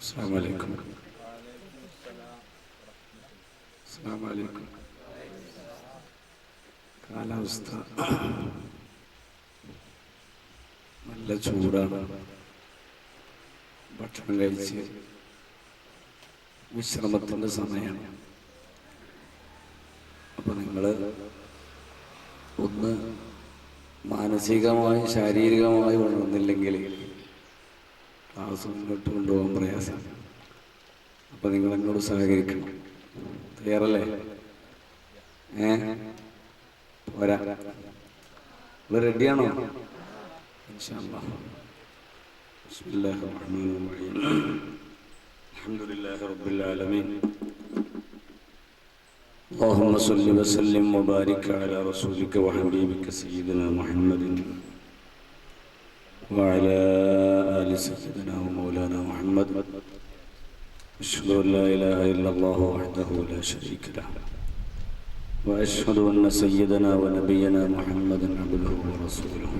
അസ്സലാമു അലൈക്കും. കാലാവസ്ഥ നല്ല ചൂടാണ്. ഭക്ഷണം കഴിച്ച് വിശ്രമത്തിൻ്റെ സമയമാണ്. അപ്പോൾ നിങ്ങൾ ഒന്ന് മാനസികമായി ശാരീരികമായി ഉണർന്നില്ലെങ്കിൽ ക്ലാസ് മുന്നോട്ട് കൊണ്ടുപോകാൻ പ്രയാസം. അപ്പോൾ നിങ്ങൾ എന്നോട് സഹകരിക്കണം. തയ്യാറല്ലേ? പോരാ, നിങ്ങൾ റെഡിയാണോ? ഇൻഷാ അല്ലാഹ്. ബിസ്മില്ലാഹിർ റഹ്മാനിർ റഹീം. അൽഹംദുലില്ലാഹി റബ്ബിൽ ആലമീൻ. اللهم صل وسلم وبارك على رسولك وحبيبك سيدنا محمد وعلى آل سيدنا ومولانا محمد. أشهد أن لا إله إلا الله وحده لا شريك له وأشهد أن سيدنا ونبينا محمدا عبده ورسوله.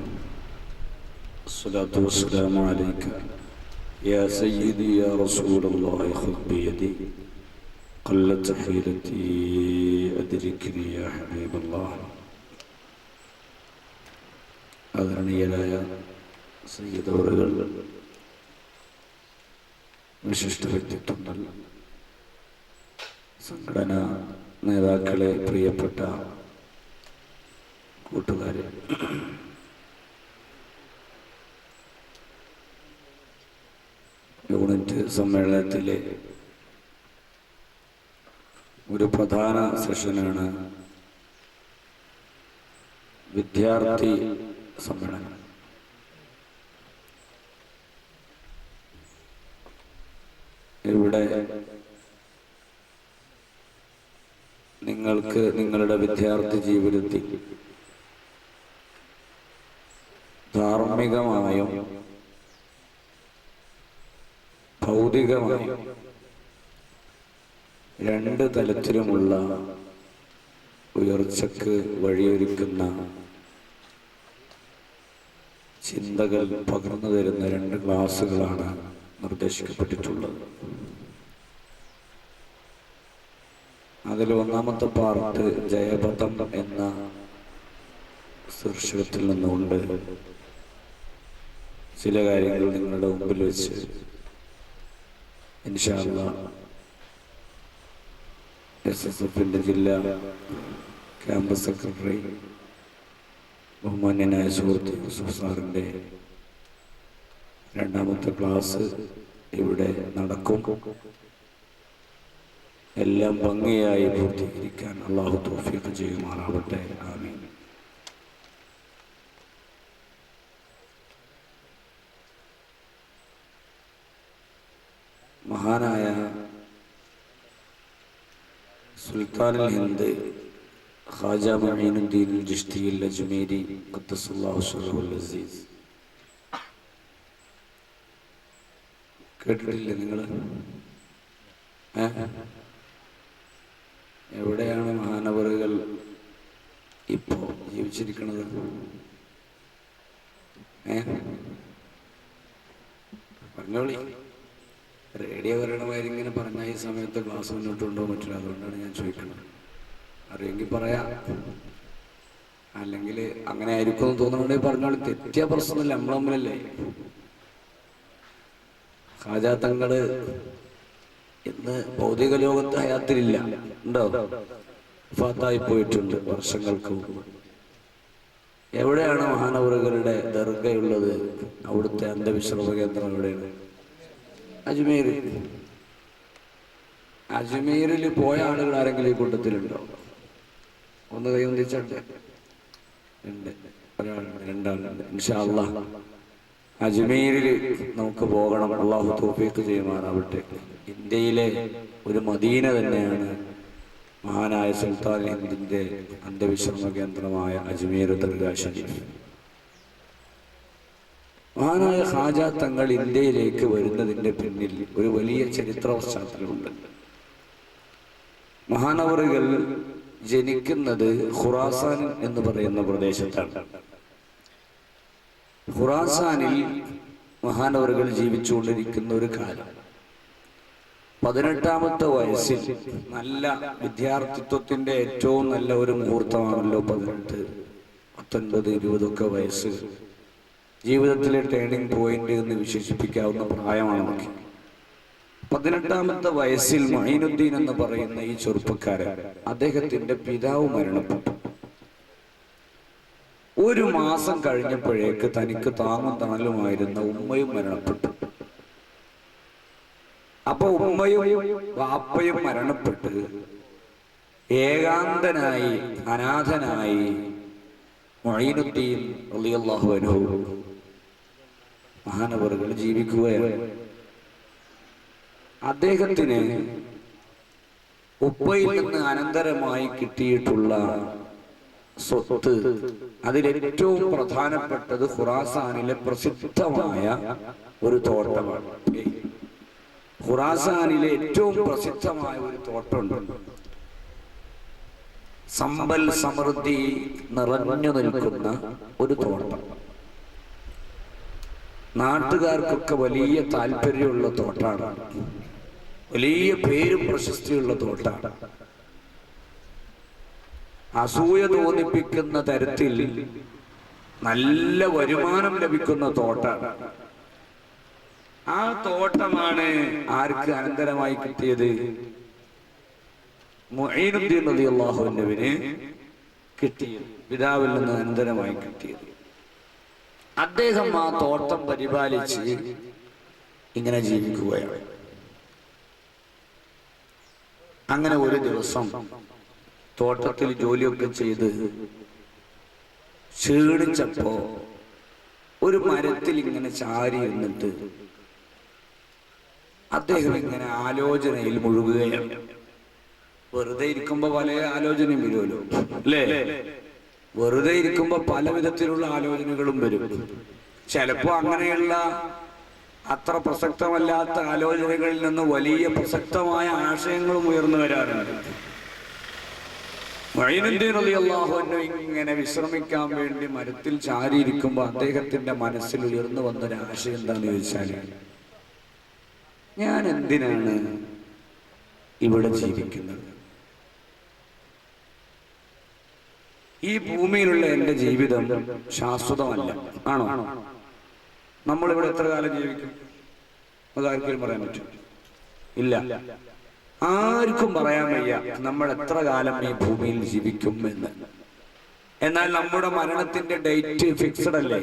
الصلاة والسلام عليك يا سيدي يا رسول الله. خذ بيدي قلت حيلتي أدركني يا حبيب الله. ആദരണീയനായ സയ്യിദ് അവറുകൾ, വിശിഷ്ട വ്യക്തിത്വങ്ങൾ, സംഘടനാ നേതാക്കളെ, പ്രിയപ്പെട്ട കൂട്ടുകാരെ, യൂണിറ്റ് സമ്മേളനത്തിലെ ഒരു പ്രധാന സെഷനാണ് വിദ്യാർത്ഥി സമ്മേളനം. ഇവിടെ നിങ്ങൾക്ക് നിങ്ങളുടെ വിദ്യാർത്ഥി ജീവിതത്തിൽ ധാർമ്മികമായും ഭൗതികമായും രണ്ട് തലത്തിലുമുള്ള ഉയർച്ചക്ക് വഴിയൊരുക്കുന്ന ചിന്തകൾ പകർന്നു തരുന്ന രണ്ട് ക്ലാസുകളാണ് നിർദ്ദേശിക്കപ്പെട്ടിട്ടുള്ളത്. അതിൽ ഒന്നാമത്തെ പാർട്ട് ജയപഥം എന്ന ശീർഷകത്തിൽ നിന്നുകൊണ്ട് ചില കാര്യങ്ങൾ നിങ്ങളുടെ മുമ്പിൽ വെച്ച് ഇൻഷാ അല്ലാഹ് SSFന്റെ ജില്ലാ ക്യാമ്പസ് സെക്രട്ടറി ബഹുമാന്യനായ സുഹൃത്ത് യൂസുഫ് സാറിൻ്റെ രണ്ടാമത്തെ ക്ലാസ് ഇവിടെ നടക്കും. എല്ലാം ഭംഗിയായി പൂർത്തീകരിക്കാൻ അല്ലാഹു തൗഫീഖ് ചെയ്യുമാറാവട്ടെ. ആമീൻ. മഹാനായ സുൽത്താനുൽ ഹിന്ദ് ഖാജ മുഈനുദ്ദീൻ ചിശ്തി അജ്മീരി ഖദ്ദസല്ലാഹു സിർറഹുൽ അസീസ് കേട്ടിട്ടില്ലേ നിങ്ങൾ? എവിടെയാണ് മഹാനവറുകൾ ഇപ്പോൾ ജീവിച്ചിരിക്കുന്നത്? പറഞ്ഞോളി. റേഡിയോ വരണമാതിരി ഇങ്ങനെ പറഞ്ഞാൽ ഈ സമയത്ത് ക്ലാസ് മുന്നോട്ട് കൊണ്ടുപോകാൻ പറ്റില്ല. അതുകൊണ്ടാണ് ഞാൻ ചോദിക്കുന്നത്. അറിയെങ്കിൽ പറയാം, അല്ലെങ്കിൽ അങ്ങനെ ആയിരിക്കും എന്ന് തോന്നുന്നുണ്ടെങ്കിൽ പറഞ്ഞോളി. തെറ്റിയ പ്രശ്നമില്ല, നമ്മൾ തമ്മിലല്ലേ. ഖാജാ തങ്ങള് ഇന്ന് ഭൗതിക ലോകത്ത് ഹയാത്തിലില്ല, ഉണ്ടോ? ഫാത്തായി പോയിട്ടുണ്ട് വർഷങ്ങൾക്ക് മുമ്പ്. എവിടെയാണ് മഹാനവറുകളുടെ ദർഗയുള്ളത്? അവിടുത്തെ അന്ധവിശ്രമ കേന്ദ്രം എവിടെയാണ്? അജ്മീരിൽ പോയ ആളുകൾ ആരെങ്കിലും ഈ കൂട്ടത്തിലുണ്ടോ? ഒന്ന് കൈ ഒന്നിച്ചട്ടെ. ഉണ്ട്, ഒരാളുണ്ട്, രണ്ടാളുണ്ട്. ഇൻഷാ അല്ലാഹ് അജ്മീരിൽ നമുക്ക് പോകണം. അല്ലാഹു തൗഫീഖ് ചെയ്യുമാറാവട്ടെ. ഇന്ത്യയിലെ ഒരു മദീന തന്നെയാണ് മഹാനായ സുൽത്താൻ ഹിന്ദിന്റെ അന്ധവിശ്രമ കേന്ദ്രമായ അജ്മീർ ദർഗാ ഷരീഫ്. മഹാനായ ഖാജ തങ്ങൾ ഇന്ത്യയിലേക്ക് വരുന്നതിൻ്റെ പിന്നിൽ ഒരു വലിയ ചരിത്ര പശ്ചാത്തലമുണ്ട്. മഹാനവറുകൾ ജനിക്കുന്നത് ഖുറാസാൻ എന്ന് പറയുന്ന പ്രദേശത്താണ്. ഖുറാസാനിൽ മഹാനവറുകൾ ജീവിച്ചുകൊണ്ടിരിക്കുന്ന ഒരു കാലം 18-ാമത്തെ വയസ്സിൽ നല്ല വിദ്യാർത്ഥിത്വത്തിന്റെ ഏറ്റവും നല്ല ഒരു മുഹൂർത്തമാണല്ലോ 18, 19, 20 വയസ്സ്. ജീവിതത്തിലെ ടേണിംഗ് പോയിന്റ് എന്ന് വിശേഷിപ്പിക്കാവുന്ന പ്രായമാണെന്നൊക്കെ. 18-ാമത്തെ വയസ്സിൽ മൊയ്നുദ്ദീൻ എന്ന് പറയുന്ന ഈ ചെറുപ്പക്കാരൻ, അദ്ദേഹത്തിന്റെ പിതാവ് മരണപ്പെട്ടു. ഒരു മാസം കഴിഞ്ഞപ്പോഴേക്ക് തനിക്ക് താങ്ങും തണലുമായിരുന്ന ഉമ്മയും മരണപ്പെട്ടു. അപ്പൊ ഉമ്മയും വാപ്പയും മരണപ്പെട്ട് ഏകാന്തനായി, അനാഥനായി മൊയ്നുദ്ദീൻ റളിയല്ലാഹു അൻഹു മഹാനവറുകൾ ജീവിക്കുകയാണ്. അദ്ദേഹത്തിന് ഉപ്പയിൽ നിന്ന് അനന്തരമായി കിട്ടിയിട്ടുള്ള സ്വത്ത്, അതിലേറ്റവും പ്രധാനപ്പെട്ടത് ഖുറാസാനിലെ പ്രസിദ്ധമായ ഒരു തോട്ടമാണ്. ഖുറാസാനിലെ ഏറ്റവും പ്രസിദ്ധമായ ഒരു തോട്ടമുണ്ട്. സമ്പൽ സമൃദ്ധി നിറഞ്ഞു നിൽക്കുന്ന ഒരു തോട്ടം. നാട്ടുകാർക്കൊക്കെ വലിയ താല്പര്യമുള്ള തോട്ടാണ്. വലിയ പേരും പ്രശസ്തിയുള്ള തോട്ടാണ്. അസൂയ തോന്നിപ്പിക്കുന്ന തരത്തിൽ നല്ല വരുമാനം ലഭിക്കുന്ന തോട്ടാണ്. ആ തോട്ടമാണ് ആർക്ക് അനന്തരമായി കിട്ടിയത്? മുഈനുദ്ദീൻ റളിയല്ലാഹു അൻഹുവിന് കിട്ടിയത്, പിതാവിൽ നിന്ന് അനന്തരമായി കിട്ടിയത്. അദ്ദേഹം ആ തോട്ടം പരിപാലിച്ച് ഇങ്ങനെ ജീവിക്കുകയാണ്. അങ്ങനെ ഒരു ദിവസം തോട്ടത്തിൽ ജോലിയൊക്കെ ചെയ്ത് ക്ഷീണിച്ചപ്പോ ഒരു മരത്തിൽ ഇങ്ങനെ ചാരി ഇരുന്നിട്ട് അദ്ദേഹം ഇങ്ങനെ ആലോചനയിൽ മുഴുകുകയാണ്. വെറുതെ ഇരിക്കുമ്പോ പല ആലോചനയും വരുമല്ലോ, അല്ലേ? വെറുതെ ഇരിക്കുമ്പോ പല വിധത്തിലുള്ള ആലോചനകളും വരും. ചിലപ്പോ അങ്ങനെയുള്ള അത്ര പ്രസക്തമല്ലാത്ത ആലോചനകളിൽ നിന്ന് വലിയ പ്രസക്തമായ ആശയങ്ങളും ഉയർന്നു വരാറുണ്ട്. മുഈനുദ്ദീൻ റളിയല്ലാഹു അൻഹു ഇങ്ങനെ വിശ്രമിക്കാൻ വേണ്ടി മരത്തിൽ ചാരിയിരിക്കുമ്പോൾ അദ്ദേഹത്തിന്റെ മനസ്സിൽ ഉയർന്നു വന്നൊരു ആശയം എന്താണെന്ന് ചോദിച്ചാൽ, ഞാൻ എന്തിനാണ് ഇവിടെ ജീവിക്കുന്നത്? ഈ ഭൂമിയിലുള്ള എൻ്റെ ജീവിതം ശാശ്വതമല്ല. ആണോ? നമ്മളിവിടെ എത്ര കാലം ജീവിക്കും? അതാർക്കും പറയാൻ പറ്റും? ഇല്ല, ആർക്കും പറയാൻ വയ്യ നമ്മൾ എത്ര കാലം ഈ ഭൂമിയിൽ ജീവിക്കും എന്ന്. എന്നാൽ നമ്മുടെ മരണത്തിന്റെ ഡേറ്റ് ഫിക്സഡ് അല്ലേ?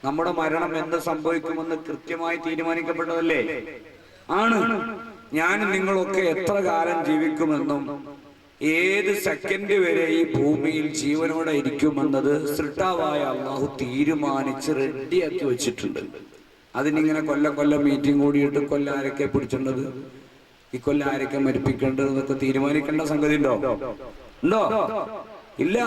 നമ്മുടെ മരണം എന്ത് സംഭവിക്കുമെന്ന് കൃത്യമായി തീരുമാനിക്കപ്പെട്ടതല്ലേ? ആണ്. ഞാൻ നിങ്ങളൊക്കെ എത്ര കാലം ജീവിക്കുമെന്നും ഏത് സെക്കൻഡ് വരെ ഈ ഭൂമിയിൽ ജീവനോടെ ഇരിക്കുമെന്നത് സൃഷ്ടാവായ അള്ളാഹു തീരുമാനിച്ച് റെഡിയാക്കി വെച്ചിട്ടുണ്ട്. അതിനിങ്ങനെ കൊല്ലം മീറ്റിംഗ് കൂടിയിട്ട് കൊല്ലം ആരൊക്കെ പിടിച്ചിട്ടത്, ഈ കൊല്ലം ആരൊക്കെ മരിപ്പിക്കേണ്ടത് എന്നൊക്കെ തീരുമാനിക്കേണ്ട സംഗതി ഉണ്ടോ? ഇല്ല.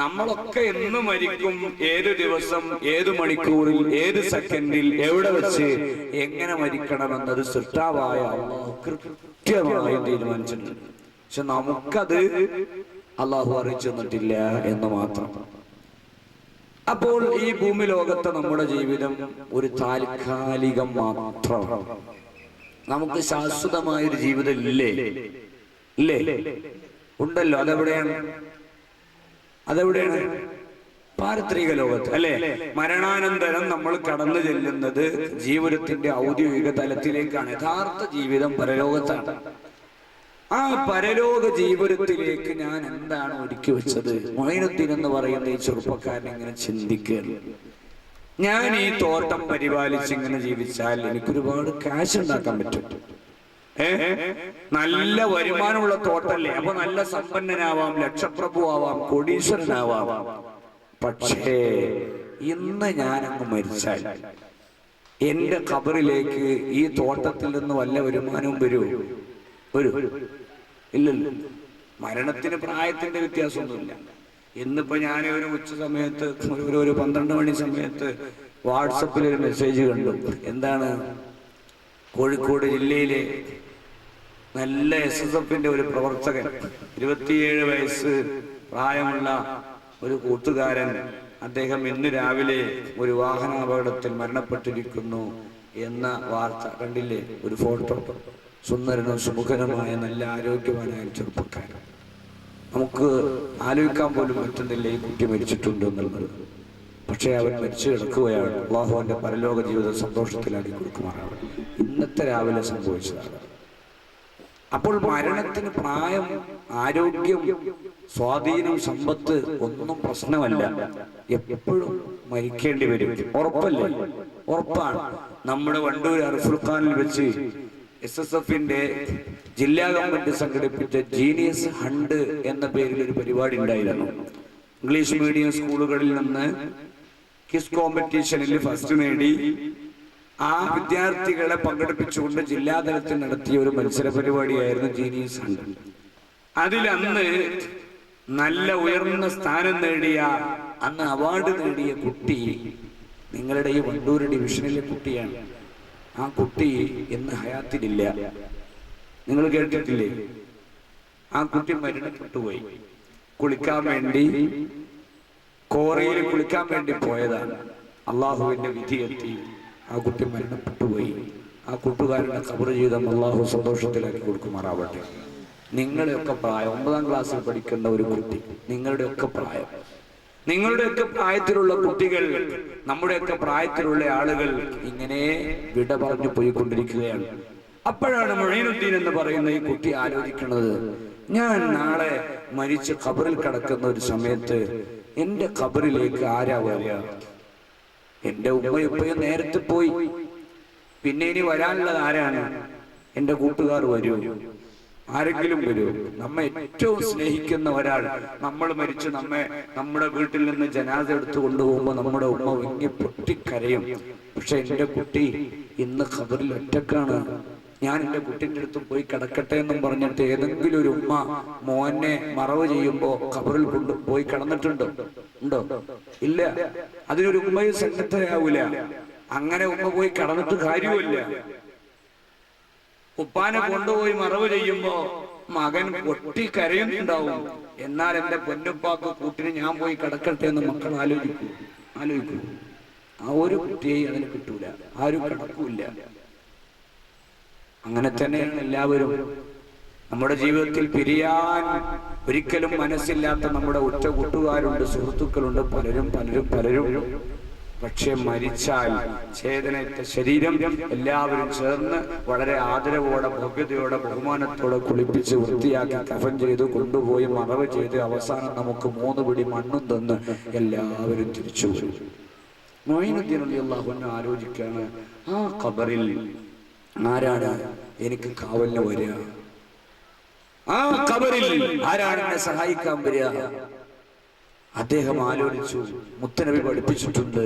നമ്മളൊക്കെ എന്ന് മരിക്കും, ഏത് ദിവസം, ഏത് മണിക്കൂറിൽ, ഏത് സെക്കൻഡിൽ, എവിടെ വെച്ച്, എങ്ങനെ മരിക്കണമെന്നത് സൃഷ്ടാവായ അള്ളാഹു കൃത്യമായി തീരുമാനിച്ചിട്ടുണ്ട്. പക്ഷെ നമുക്കത് അള്ളാഹു അറിയിച്ചു തന്നിട്ടില്ല എന്ന് മാത്രം. അപ്പോൾ ഈ ഭൂമി ലോകത്തെ നമ്മുടെ ജീവിതം ഒരു താൽക്കാലികം മാത്രമാണ്. നമുക്ക് ശാശ്വതമായൊരു ജീവിതം ഇല്ലേ? ഉണ്ടല്ലോ. അതെവിടെയാണ്? പാരത്രിക ലോകത്ത്, അല്ലെ? മരണാനന്തരം നമ്മൾ കടന്നു ചെല്ലുന്നത് ജീവിതത്തിന്റെ ഔദ്യോഗിക തലത്തിലേക്കാണ്. യഥാർത്ഥ ജീവിതം പരലോകത്താണ്. ആ പരലോക ജീവിതത്തിലേക്ക് ഞാൻ എന്താണ് ഒരുക്കി വെച്ചത്? മൊയ്നുദ്ദീൻ എന്ന് പറയുന്ന ഈ ചെറുപ്പക്കാരൻ ഇങ്ങനെ ചിന്തിക്കുകയാണ്. ഞാൻ ഈ തോട്ടം പരിപാലിച്ച് ഇങ്ങനെ ജീവിച്ചാൽ എനിക്കൊരുപാട് കാശ് ഉണ്ടാക്കാൻ പറ്റും. നല്ല വരുമാനമുള്ള തോട്ടല്ലേ? അപ്പൊ നല്ല സമ്പന്നനാവാം, ലക്ഷപ്രഭു ആവാം, കോടീശ്വരനാവാം. പക്ഷേ ഇന്ന് ഞാനങ്ങ് മരിച്ചാൽ എന്റെ ഖബറിലേക്ക് ഈ തോട്ടത്തിൽ നിന്ന് വല്ല വരുമാനവും വരൂ? ഇല്ലല്ലോ. മരണത്തിന് പ്രായത്തിന്റെ വ്യത്യാസമൊന്നുമില്ല. ഇന്നിപ്പോ ഞാൻ ഒരു ഉച്ച സമയത്ത്, ഒരു 12 മണി സമയത്ത് വാട്സപ്പിൽ ഒരു മെസ്സേജ് കണ്ടു. എന്താണ്? കോഴിക്കോട് ജില്ലയിലെ നല്ല SSFന്റെ ഒരു പ്രവർത്തകൻ, 27 വയസ്സ് പ്രായമുള്ള ഒരു കൂട്ടുകാരൻ, അദ്ദേഹം ഇന്ന് രാവിലെ ഒരു വാഹനാപകടത്തിൽ മരണപ്പെട്ടിരിക്കുന്നു. എന്ന വാർത്ത കണ്ടില്ലേ? ഒരു ഫോട്ടോ, സുന്ദരനും സുമുഖനുമായ നല്ല ആരോഗ്യവാനായ ചെറുപ്പക്കാരൻ. നമുക്ക് ആലോചിക്കാൻ പോലും പറ്റുന്നില്ല ഈ കുട്ടി മരിച്ചിട്ടുണ്ട് എന്നുള്ളത്. പക്ഷേ അവൻ മരിച്ചു കിടക്കുകയാണ്. അള്ളാഹു അവന്റെ പരലോക ജീവിതം സന്തോഷത്തിലാക്കി കൊടുക്കുമാറാണ്. ഇന്നത്തെ രാവിലെ സംഭവിച്ചതാണ്. അപ്പോൾ മരണത്തിന് പ്രായം, ആരോഗ്യം, സ്വാധീനം, സമ്പത്ത് ഒന്നും പ്രശ്നമല്ല. എപ്പോഴും മരിക്കേണ്ടി വരും. ഉറപ്പല്ലേ? ഉറപ്പാണ്. നമ്മുടെ വണ്ടൂർ അർഫുൽ ഖാനിൽ വെച്ച് SSFന്റെ ജില്ലാ കമ്മിറ്റി സംഘടിപ്പിച്ച ജീനിയസ് ഹണ്ട് എന്ന പേരിൽ ഒരു പരിപാടി ഉണ്ടായിരുന്നു. ഇംഗ്ലീഷ് മീഡിയം സ്കൂളുകളിൽ നിന്ന് ക്വിസ് കോമ്പറ്റീഷനിൽ ഫസ്റ്റ് നേടി ആ വിദ്യാർത്ഥികളെ പങ്കെടുപ്പിച്ചുകൊണ്ട് ജില്ലാതലത്തിൽ നടത്തിയ ഒരു മത്സര പരിപാടിയായിരുന്നു ജീനിയസ് ഹണ്ട്. അതിലന്ന് നല്ല ഉയർന്ന സ്ഥാനം നേടിയ, അന്ന് അവാർഡ് നേടിയ കുട്ടി നിങ്ങളുടെ ഈ വണ്ടൂർ ഡിവിഷനിലെ കുട്ടിയാണ്. ആ കുട്ടി ഇന്ന് ഹയാത്തിലില്ല. നിങ്ങൾ കേട്ടിട്ടില്ലേ? ആ കുട്ടി മരണപ്പെട്ടുപോയി. കുളിക്കാൻ വേണ്ടി കോറയിൽ കുളിക്കാൻ വേണ്ടി പോയതാണ്. അള്ളാഹുവിന്റെ വിധിയെത്തി ആ കുട്ടി മരണപ്പെട്ടുപോയി. ആ കൂട്ടുകാരന്റെ ഖബർ ജീവിതം അള്ളാഹു സന്തോഷത്തിലാക്കി കൊടുക്കുമാറാവട്ടെ. നിങ്ങളുടെയൊക്കെ പ്രായം, 9ാം ക്ലാസ്സിൽ പഠിക്കുന്ന ഒരു കുട്ടി, നിങ്ങളുടെയൊക്കെ പ്രായത്തിലുള്ള കുട്ടികൾ, നമ്മുടെയൊക്കെ പ്രായത്തിലുള്ള ആളുകൾ ഇങ്ങനെ വിട പറഞ്ഞു പോയിക്കൊണ്ടിരിക്കുകയാണ്. അപ്പോഴാണ് മൊയ്നുദ്ദീൻ എന്ന് പറയുന്ന ഈ കുട്ടി ആലോചിക്കുന്നത്, ഞാൻ നാളെ മരിച്ച് ഖബറിൽ കിടക്കുന്ന ഒരു സമയത്ത് എന്റെ ഖബറിലേക്ക് ആരാ വരിക? എന്റെ ഉമ്മയും നേരത്തെ പോയി, പിന്നെ ഇനി വരാനുള്ളത് ആരാണ്? എന്റെ കൂട്ടുകാർ വരൂ, ആരെങ്കിലും വരൂ. നമ്മെ ഏറ്റവും സ്നേഹിക്കുന്ന ഒരാൾ നമ്മൾ മരിച്ച് നമ്മുടെ വീട്ടിൽ നിന്ന് ജനാസ എടുത്തു കൊണ്ടുപോകുമ്പോൾ നമ്മുടെ ഉമ്മ വിങ്ങി പൊട്ടിക്കരയും. പക്ഷെ എന്റെ കുട്ടി ഇന്ന് ഖബറിൽ ഒറ്റക്കാണ്, ഞാൻ എന്റെ കുട്ടിന്റെ അടുത്ത് പോയി കിടക്കട്ടെ എന്നും പറഞ്ഞിട്ട് ഏതെങ്കിലും ഒരു ഉമ്മ മോനെ മറവ് ചെയ്യുമ്പോ ഖബറിൽ പോയി കിടന്നിട്ടുണ്ടോ? ഇല്ല. അതിനൊരു ഉമ്മയും സന്നദ്ധരാവൂല. അങ്ങനെ ഉമ്മ പോയി കിടന്നിട്ട് കാര്യമില്ല. ഉപ്പാനെ കൊണ്ടുപോയി മറവ് ചെയ്യുമ്പോ മകൻ പൊട്ടി കരയുന്നുണ്ടാവും. എന്നാൽ എന്റെ പൊന്നുപ്പാക്ക് കൂട്ടിന് ഞാൻ പോയി കിടക്കട്ടെ എന്ന് മക്കൾ ആലോചിക്കൂ. ആ ഒരു കുട്ടിയെയും അതിന് കിട്ടൂല, ആരും കിടക്കൂല. അങ്ങനെ തന്നെയാണ് എല്ലാവരും. നമ്മുടെ ജീവിതത്തിൽ പിരിയാൻ ഒരിക്കലും മനസ്സില്ലാത്ത നമ്മുടെ ഉറ്റ കൂട്ടുകാരുണ്ട്, സുഹൃത്തുക്കളുണ്ട്, പലരും. പക്ഷെ മരിച്ചാൽ ചേതനേറ്റ ശരീരം എല്ലാവരും ചേർന്ന് വളരെ ആദരവോടെ, ഭവ്യതയോടെ, ബഹുമാനത്തോടെ കുളിപ്പിച്ച് വൃത്തിയാക്കി കഫൻ ചെയ്ത് കൊണ്ടുപോയി മറവ് ചെയ്ത് അവസാനം നമുക്ക് 3 പിടി മണ്ണും തന്ന് എല്ലാവരും തിരിച്ചു വരും. മൊയ്നുദ്ദീൻ റളിയല്ലാഹു അൻഹു ആലോചിക്കാണ്, ആ ഖബറിൽ ആരാണ് എനിക്ക് കാവലിന് വരിക? ആ ഖബറിൽ ആരാണ് എന്നെ സഹായിക്കാൻ വരിക? അദ്ദേഹം ആലോചിച്ചു. മുത്തനബി പഠിപ്പിച്ചിട്ടുണ്ട്,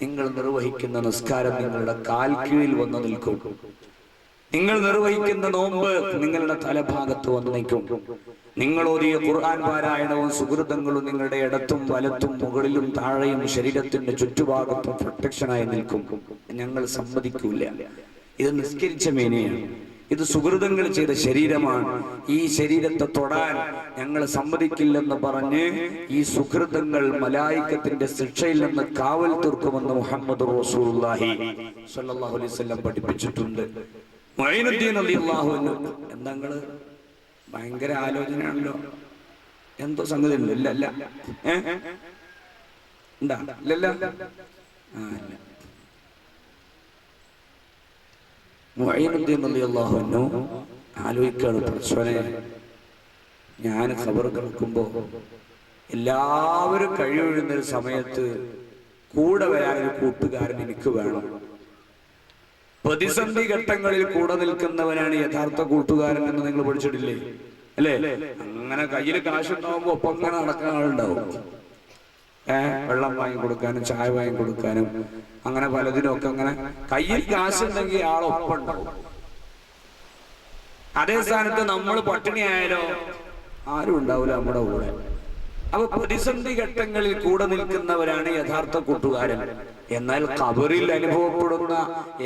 നിങ്ങൾ നിർവഹിക്കുന്ന നിസ്കാരം നിങ്ങളുടെ കാൽ കീഴിൽ വന്ന് നിൽക്കും. നിങ്ങൾ നിർവഹിക്കുന്ന നോമ്പ് നിങ്ങളുടെ തലഭാഗത്ത് വന്ന് നിൽക്കും. നിങ്ങൾ ഓതിയ ഖുർആൻ പാരായണവും സുഹൃതങ്ങളും നിങ്ങളുടെ ഇടത്തും വലത്തും മുകളിലും താഴെയും ശരീരത്തിന്റെ ചുറ്റുഭാഗത്തും പ്രൊട്ടക്ഷനായി നിൽക്കും. ഞങ്ങൾ സമ്മതിക്കൂല. ഇത് നിസ്കരിച്ച മേനയാണ്, ഇത് സുഹൃതങ്ങൾ ചെയ്ത ശരീരമാണ്. ഈ ശരീരത്തെ തൊടാൻ ഞങ്ങൾ സമ്മതിക്കില്ലെന്ന് പറഞ്ഞ് ഈ സുഹൃതങ്ങൾ മലായിക്കത്തിന്റെ ശിക്ഷയിൽ നിന്ന് കാവൽ തീർക്കുമെന്ന് മുഹമ്മദ് റസൂലുള്ളാഹി സ്വല്ലല്ലാഹു അലൈഹി വസല്ലം പഠിപ്പിച്ചിട്ടുണ്ട്. മൊയ്നുദ്ദീൻ റളിയല്ലാഹു അൻഹു, എന്താ ഭയങ്കര ആലോചനയാണല്ലോ, എന്തോ സംഗതി ഉണ്ട്? ഇല്ല ഉണ്ടാ? ഇല്ല. മുഈനുദ്ദീൻ റളിയല്ലാഹു അൻഹു ആലോചിക്കാണ്, പടച്ചോനെ, ഞാൻ ഖബർ കിടക്കുമ്പോ എല്ലാവരും കഴിയൊഴുന്നൊരു സമയത്ത് കൂടെ വരാനൊരു കൂട്ടുകാരൻ എനിക്ക് വേണം. പ്രതിസന്ധി ഘട്ടങ്ങളിൽ കൂടെ നിൽക്കുന്നവനാണ് യഥാർത്ഥ കൂട്ടുകാരൻ എന്ന് നിങ്ങൾ പഠിച്ചിട്ടില്ലേ? അല്ലേ? അങ്ങനെ കയ്യിൽ കാശുണ്ടാവുമ്പോ ഒപ്പം അങ്ങനെ നടക്കുന്ന ആളുണ്ടാവും. വെള്ളം വാങ്ങി കൊടുക്കാനും ചായ വാങ്ങി കൊടുക്കാനും അങ്ങനെ പലതിനും ഒക്കെ അങ്ങനെ കയ്യിൽ കാശുണ്ടെങ്കിൽ ആളൊപ്പം ഉണ്ടാവും. അതേ സ്ഥാനത്ത് നമ്മൾ പട്ടിണി ആയാലോ ആരും ഉണ്ടാവില്ല നമ്മുടെ കൂടെ. അപ്പൊ പ്രതിസന്ധി ഘട്ടങ്ങളിൽ കൂടെ നിൽക്കുന്നവരാണ് യഥാർത്ഥ കൂട്ടുകാരൻ. എന്നാൽ ഖബറിൽ അനുഭവപ്പെടുന്ന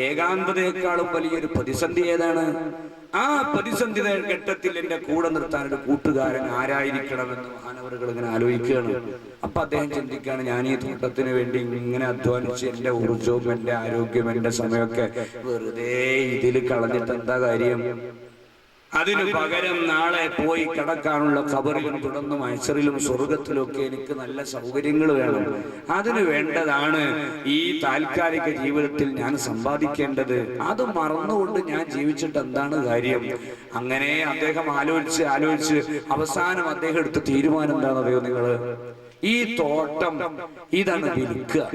ഏകാന്തതയെക്കാളും വലിയൊരു പ്രതിസന്ധി ഏതാണ്? ആ പ്രതിസന്ധി ഘട്ടത്തിൽ എന്റെ കൂടെ നിർത്താൻ ഒരു കൂട്ടുകാരൻ ആരായിരിക്കണമെന്ന് മഹാനവറുകൾ ഇങ്ങനെ ആലോചിക്കുകയാണ്. അപ്പൊ അദ്ദേഹം ചിന്തിക്കുകയാണ്, ഞാൻ ഈ തോട്ടത്തിന് വേണ്ടി ഇങ്ങനെ അധ്വാനിച്ച് എന്റെ ഊർജവും എന്റെ ആരോഗ്യം എന്റെ സമയമൊക്കെ വെറുതെ ഇതിൽ കളഞ്ഞിട്ട് എന്താ കാര്യം? അതിനു പകരം നാളെ പോയി കിടക്കാനുള്ള ഖബറിലും തുടർന്ന് മഹ്ശറിലും സ്വർഗത്തിലും ഒക്കെ എനിക്ക് നല്ല സൗകര്യങ്ങൾ വേണം. അതിനു വേണ്ടതാണ് ഈ താൽക്കാലിക ജീവിതത്തിൽ ഞാൻ സമ്പാദിക്കേണ്ടത്. അത് മറന്നുകൊണ്ട് ഞാൻ ജീവിച്ചിട്ട് എന്താണ് കാര്യം? അങ്ങനെ അദ്ദേഹം ആലോചിച്ച് അവസാനം അദ്ദേഹം എടുത്ത തീരുമാനം എന്താണെന്നറിയോ നിങ്ങള്? ഈ തോട്ടം ഇതാണ് വിൽക്കുക.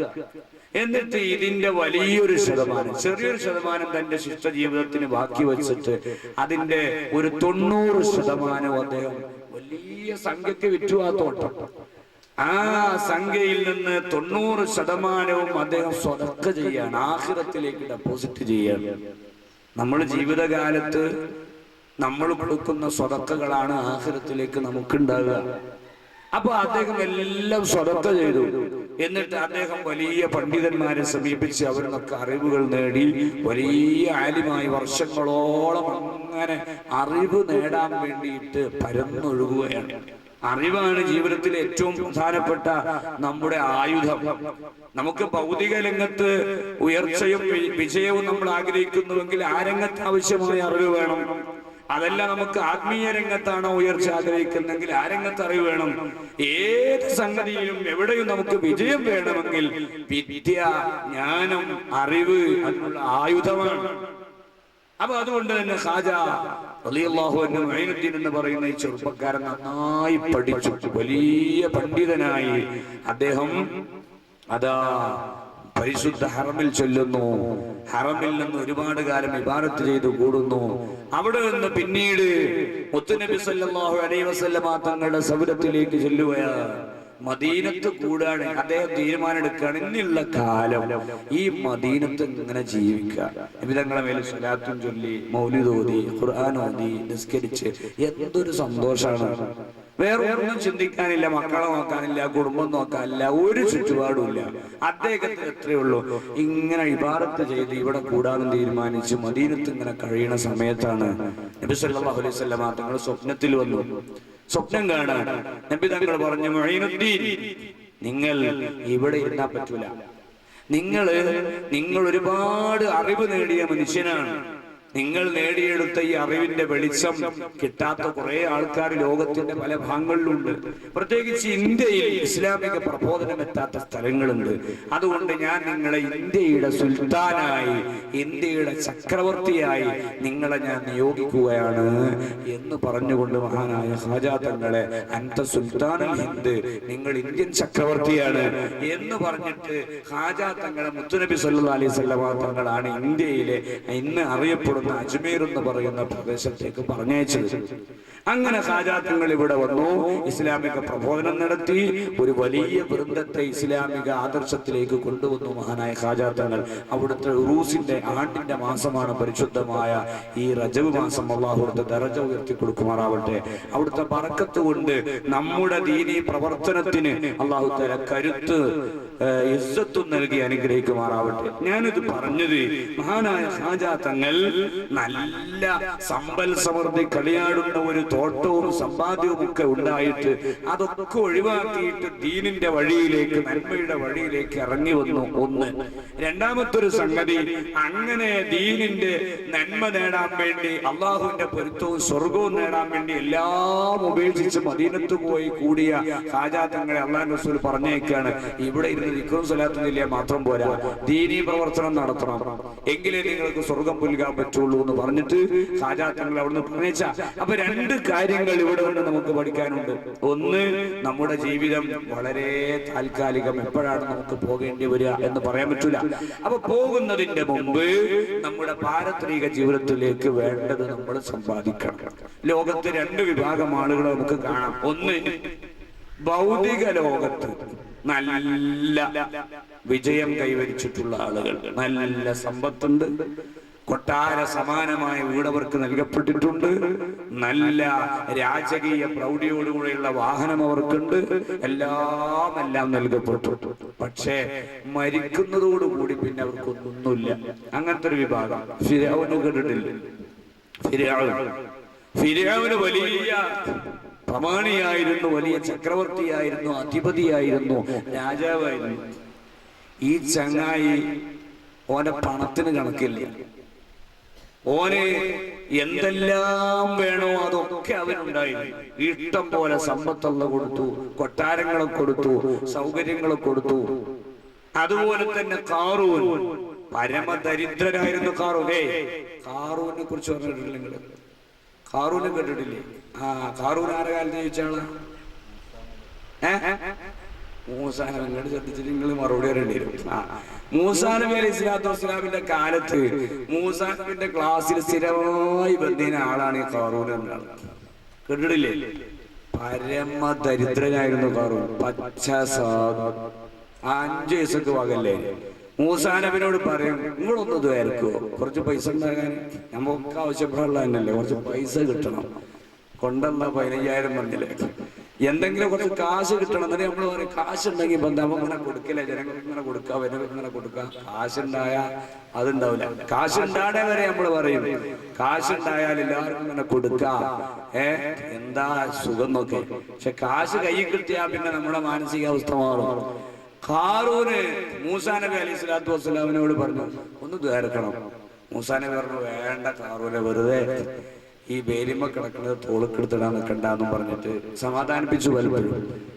എന്നിട്ട് ഇതിന്റെ വലിയൊരു ശതമാനം, ചെറിയൊരു ശതമാനം തന്റെ ശിഷ്ട ജീവിതത്തിന് ബാക്കി വെച്ചിട്ട് അതിന്റെ ഒരു 90% അദ്ദേഹം വലിയ സംഖ്യക്ക് വിറ്റു ആ തോട്ടം. ആ സംഖ്യയിൽ നിന്ന് 90% അദ്ദേഹം സ്വതക്ക ചെയ്യാണ്, ആഖിറത്തിലേക്ക് ഡെപ്പോസിറ്റ് ചെയ്യാണ്. നമ്മൾ ജീവിതകാലത്ത് നമ്മൾ കൊടുക്കുന്ന സ്വതക്കകളാണ് ആഖിറത്തിലേക്ക് നമുക്കുണ്ടാകുക. അപ്പൊ അദ്ദേഹം എല്ലാം സ്വതക്ക ചെയ്തു. എന്നിട്ട് അദ്ദേഹം വലിയ പണ്ഡിതന്മാരെ സമീപിച്ച് അവരിന്നൊക്കെ അറിവുകൾ നേടി വലിയ ആലിമായി വർഷങ്ങളോളം അങ്ങനെ അറിവ് നേടാൻ വേണ്ടിയിട്ട് പരന്നൊഴുകുകയാണ്. അറിവാണ് ജീവിതത്തിലെ ഏറ്റവും പ്രധാനപ്പെട്ട നമ്മുടെ ആയുധം. നമുക്ക് ഭൗതിക രംഗത്ത് ഉയർച്ചയും വിജയവും നമ്മൾ ആഗ്രഹിക്കുന്നുവെങ്കിൽ ആ രംഗത്ത് ആവശ്യമായ അറിവ് വേണം. അതല്ല, നമുക്ക് ആത്മീയ രംഗത്താണോ ഉയർച്ച ആഗ്രഹിക്കുന്നെങ്കിൽ ആ രംഗത്ത് അറിവ് വേണം. ഏത് സംഗതിയിലും എവിടെയും നമുക്ക് വിജയം വേണമെങ്കിൽ വിദ്യ, ജ്ഞാനം, അറിവ് അതിനുള്ള ആയുധമാണ്. അപ്പൊ അതുകൊണ്ട് തന്നെ ഖാജ റളിയല്ലാഹു അൻഹു മഈനുദ്ദീൻ എന്ന് പറയുന്ന ഈ ചെറുപ്പക്കാരൻ നന്നായി പഠിച്ചു, വലിയ പണ്ഡിതനായി അദ്ദേഹം അതാ പരിശുദ്ധ ഹറമിൽ ചൊല്ലുന്നു. ഹറമിൽ നിന്ന് ഒരുപാട് കാലം ഇബാദത്ത് ചെയ്തു കൂടുന്നു. അവിടെ നിന്ന് പിന്നീട് മുത്തുനബി സല്ലല്ലാഹു അലൈഹി വസല്ലമ തങ്ങളുടെ സൗരത്തിലേക്ക് ചെല്ലുകയാണ്. മദീനത്ത് കൂടാണ് അദ്ദേഹം തീരുമാനമെടുക്കുകയാണ്, ഇന്നുള്ള കാലം ഈ മദീനത്ത് ഇങ്ങനെ ജീവിക്കുക. നബി തങ്ങളുടെ മേൽ സ്വലാത്തും ചൊല്ലി മൗലിദ് ഓതി ഖുർആൻ ഓതി നിസ്കരിച്ച് എന്തൊരു സന്തോഷമാണ്. വേറെ ഒന്നും ചിന്തിക്കാനില്ല, മക്കളെ നോക്കാനില്ല, കുടുംബം നോക്കാനില്ല, ഒരു ചുറ്റുപാടുമില്ല. അദ്ദേഹത്തിന് എത്രയേ ഉള്ളൂ, ഇങ്ങനെ ഇബാദത്ത് ചെയ്ത് ഇവിടെ കൂടാനും തീരുമാനിച്ച് മദീനത്ത് ഇങ്ങനെ കഴിയുന്ന സമയത്താണ് നബി സല്ലല്ലാഹു അലൈഹി വസല്ലം തങ്ങൾ സ്വപ്നത്തിൽ വന്നു. സ്വപ്നം കാണാൻ നബി തങ്ങൾ പറഞ്ഞു, മഈനുദ്ദീൻ, നിങ്ങൾ ഇവിടെ ഇരുന്നാൻ പറ്റൂല. നിങ്ങൾ ഒരുപാട് അറിവ് നേടിയ മനുഷ്യനാണ്. നിങ്ങൾ നേടിയെടുത്ത ഈ അറിവിന്റെ വെളിച്ചം കിട്ടാത്ത കുറെ ആൾക്കാർ ലോകത്തിന്റെ പല ഭാഗങ്ങളിലുണ്ട്. പ്രത്യേകിച്ച് ഇന്ത്യയിൽ ഇസ്ലാമിക പ്രബോധനം എത്താത്ത സ്ഥലങ്ങളുണ്ട്. അതുകൊണ്ട് ഞാൻ നിങ്ങളെ ഇന്ത്യയുടെ സുൽത്താനായി, ഇന്ത്യയുടെ ചക്രവർത്തിയായി നിങ്ങളെ ഞാൻ നിയോഗിക്കുകയാണ് എന്ന് പറഞ്ഞുകൊണ്ട് മഹാനായ ഖാജാ തങ്ങളെ അൻത സുൽത്താനുൽ ഹിന്ദ്, നിങ്ങൾ ഇന്ത്യൻ ചക്രവർത്തിയാണ് എന്ന് പറഞ്ഞിട്ട് ഖാജാ തങ്ങളെ മുത്തുനബി സല്ലല്ലാഹു അലൈഹി വസല്ലം തങ്ങളാണ് ഇന്ത്യയിലെ ഇന്ന് അറിയപ്പെടുന്ന അജ്മീർ എന്ന് പറയുന്ന പ്രദേശത്തേക്ക് പറഞ്ഞയച്ചത്. അങ്ങനെ ഖാജാ തങ്ങൾ ഇവിടെ വന്നു, ഇസ്ലാമിക പ്രബോധനം നടത്തി, ഒരു വലിയ വൃന്ദത്തെ ഇസ്ലാമിക ആദർശത്തിലേക്ക് കൊണ്ടുവന്നു മഹാനായ ഖാജാ തങ്ങൾ. അവിടുത്തെ ഉറൂസിന്റെ ആണ്ടിന്റെ മാസമാണ് പരിശുദ്ധമായ ഈ റജബ് മാസം. അല്ലാഹു അവിടുത്തെ ദറജ ഉയർത്തി കൊടുക്കുമാറാവട്ടെ. അവിടുത്തെ ബറക്കത്ത് കൊണ്ട് നമ്മുടെ ദീനീ പ്രവർത്തനത്തിന് അല്ലാഹു തആല കരുത്ത് ഇസ്സത്തും നൽകി അനുഗ്രഹിക്കുമാറാവട്ടെ. ഞാനിത് പറഞ്ഞത് മഹാനായ ഖാജാ തങ്ങൾ നല്ല സമ്പൽ സമൃദ്ധി കളിയാടുന്ന ഒരു തോട്ടവും സമ്പാദ്യവും ഒക്കെ ഉണ്ടായിട്ട് അതൊക്കെ ഒഴിവാക്കിയിട്ട് ദീനിന്റെ വഴിയിലേക്ക്, നന്മയുടെ വഴിയിലേക്ക് ഇറങ്ങി വന്നു. ഒന്ന്. രണ്ടാമത്തൊരു സംഗതി, അങ്ങനെ ദീനിന്റെ നന്മ നേടാൻ വേണ്ടി, അള്ളാഹുവിന്റെ പൊരുത്തവും സ്വർഗവും നേടാൻ വേണ്ടി എല്ലാം ഉപേക്ഷിച്ച് മദീനത്ത് പോയി കൂടിയ ഖാജാ തങ്ങളെ അല്ലാഹു റസൂൽ പറഞ്ഞേക്കാണ്, ഇവിടെ ഇരുന്ന് ദിക്റും സ്വലാത്തും ചൊല്ലിയാൽ മാത്രം പോരാ, ദീനീ പ്രവർത്തനം നടത്തണം, എങ്കിലേ നിങ്ങൾക്ക് സ്വർഗം പുൽകാൻ പറ്റുള്ളൂ എന്ന് പറഞ്ഞിട്ട് ഖാജാ തങ്ങൾ അവിടുന്ന് പറഞ്ഞേച്ച. അപ്പൊ രണ്ട് കാര്യങ്ങൾ ഇവിടെ കൊണ്ട് നമുക്ക് പഠിക്കാനുണ്ട്. ഒന്ന്, നമ്മുടെ ജീവിതം വളരെ താൽക്കാലികം, എപ്പോഴാണ് നമുക്ക് പോകേണ്ടി വരിക എന്ന് പറയാൻ പറ്റൂല. അപ്പൊ പോകുന്നതിന്റെ മുമ്പ് നമ്മുടെ പാരത്രിക ജീവിതത്തിലേക്ക് വേണ്ടത് നമ്മൾ സമ്പാദിക്കണം. ലോകത്ത് രണ്ട് വിഭാഗം ആളുകളെ നമുക്ക് കാണാം. ഒന്ന്, ഭൗതിക ലോകത്ത് നല്ല വിജയം കൈവരിച്ചിട്ടുള്ള ആളുകൾ, നല്ല സമ്പത്തുണ്ട്, കൊട്ടാര സമാനമായ വീട് അവർക്ക് നൽകപ്പെട്ടിട്ടുണ്ട്. നല്ല രാജകീയ പ്രൗഢിയോടുകൂടിയുള്ള വാഹനം അവർക്കുണ്ട്. എല്ലാം നൽകപ്പെട്ടു. പക്ഷേ മരിക്കുന്നതോടുകൂടി പിന്നെ അവർക്കൊന്നുമില്ല. അങ്ങനത്തെ ഒരു വിഭാഗം ഫിർഔനെ കേട്ടിട്ടില്ല? ഫിർഔന് വലിയ പ്രമാണിയായിരുന്നു, വലിയ ചക്രവർത്തിയായിരുന്നു, അധിപതിയായിരുന്നു, രാജാവായിരുന്നു. ഈ ചങ്ങായി ഓന്റെ പണത്തിന് കണക്കില്ല. ഓന് എന്തെല്ലാം വേണോ അതൊക്കെ അവനുണ്ടായിരുന്നു. ഇഷ്ടം പോലെ സമ്പത്തുള്ള കൊടുത്തു, കൊട്ടാരങ്ങളെ കൊടുത്തു, സൗകര്യങ്ങളെ കൊടുത്തു. അതുപോലെ തന്നെ ഖാറൂൻ പരമദരിദ്രനായിരുന്നു. ഖാറൂനെ കുറിച്ച് പറഞ്ഞിട്ടില്ല നിങ്ങള്? ഖാറൂനെ കേട്ടിട്ടില്ലേ? ഖാറൂൻ ആരുടെ കാലത്ത് ചോദിച്ചാളാ? മൂസാ നബി. നിങ്ങൾ ശ്രദ്ധിച്ചിട്ട് നിങ്ങൾ മറുപടി പറയേണ്ടി വരും. മൂസാ നബി അലൈഹി സ്വലാത്തു വസ്സലാമിന്റെ കാലത്ത് മൂസാ നബിന്റെ ക്ലാസ്സിൽ സ്ഥിരമായി ബന്ധീന ആളാണ് ഈ ഖാറൂൻ എന്ന ആൾ. കേട്ടിട്ടില്ലേ? പരമ ദരിദ്രനായിരുന്നു ഖാറൂൻ. പച്ച 5 വയസ്സൊക്കെ വകല്ലേ. മൂസാ നബിനോട് പറയും, നിങ്ങളൊന്ന് ഇതായിരിക്കുമോ, കുറച്ച് പൈസ ഉണ്ടാകാൻ? നമുക്ക് ആവശ്യപ്പെടാനുള്ള തന്നെയല്ലേ, കുറച്ച് പൈസ കിട്ടണം. കൊണ്ടല്ല 15,000 വന്നില്ലേ, എന്തെങ്കിലും കുറച്ച് കാശ് കിട്ടണം. എന്നിട്ട് നമ്മൾ പറയും കാശുണ്ടെങ്കിൽ ബന്ധം ഇങ്ങനെ കൊടുക്കില്ല, ജനങ്ങൾക്ക് ഇങ്ങനെ കൊടുക്കുക, വനങ്ങൾക്ക് ഇങ്ങനെ കൊടുക്കുക. കാശുണ്ടായ അതുണ്ടാവില്ല. കാശുണ്ടാടെ വരെ നമ്മൾ പറയും കാശുണ്ടായാൽ എല്ലാവർക്കും ഇങ്ങനെ കൊടുക്കുക, എന്താ സുഖം നോക്കെ. പക്ഷെ കാശ് കയ്യിൽ കിട്ടിയാൽ പിന്നെ നമ്മുടെ മാനസികാവസ്ഥ മാറും. ഖാറൂന് മൂസാ നബി അലൈഹി സ്വലാത്തു വസ്സലാമിനോട് പറഞ്ഞു, ഒന്ന് ദ്വാരക്കണം. മൂസാ നബി പറഞ്ഞു, വേണ്ട ഖാറൂനെ, വെറുതെ ഈ വേലിമ കിടക്കുന്നത് തോളിക്കെടുത്തിടാൻ നിൽക്കണ്ടെന്നും പറഞ്ഞിട്ട് സമാധാനിപ്പിച്ചു വലുപ്പഴും.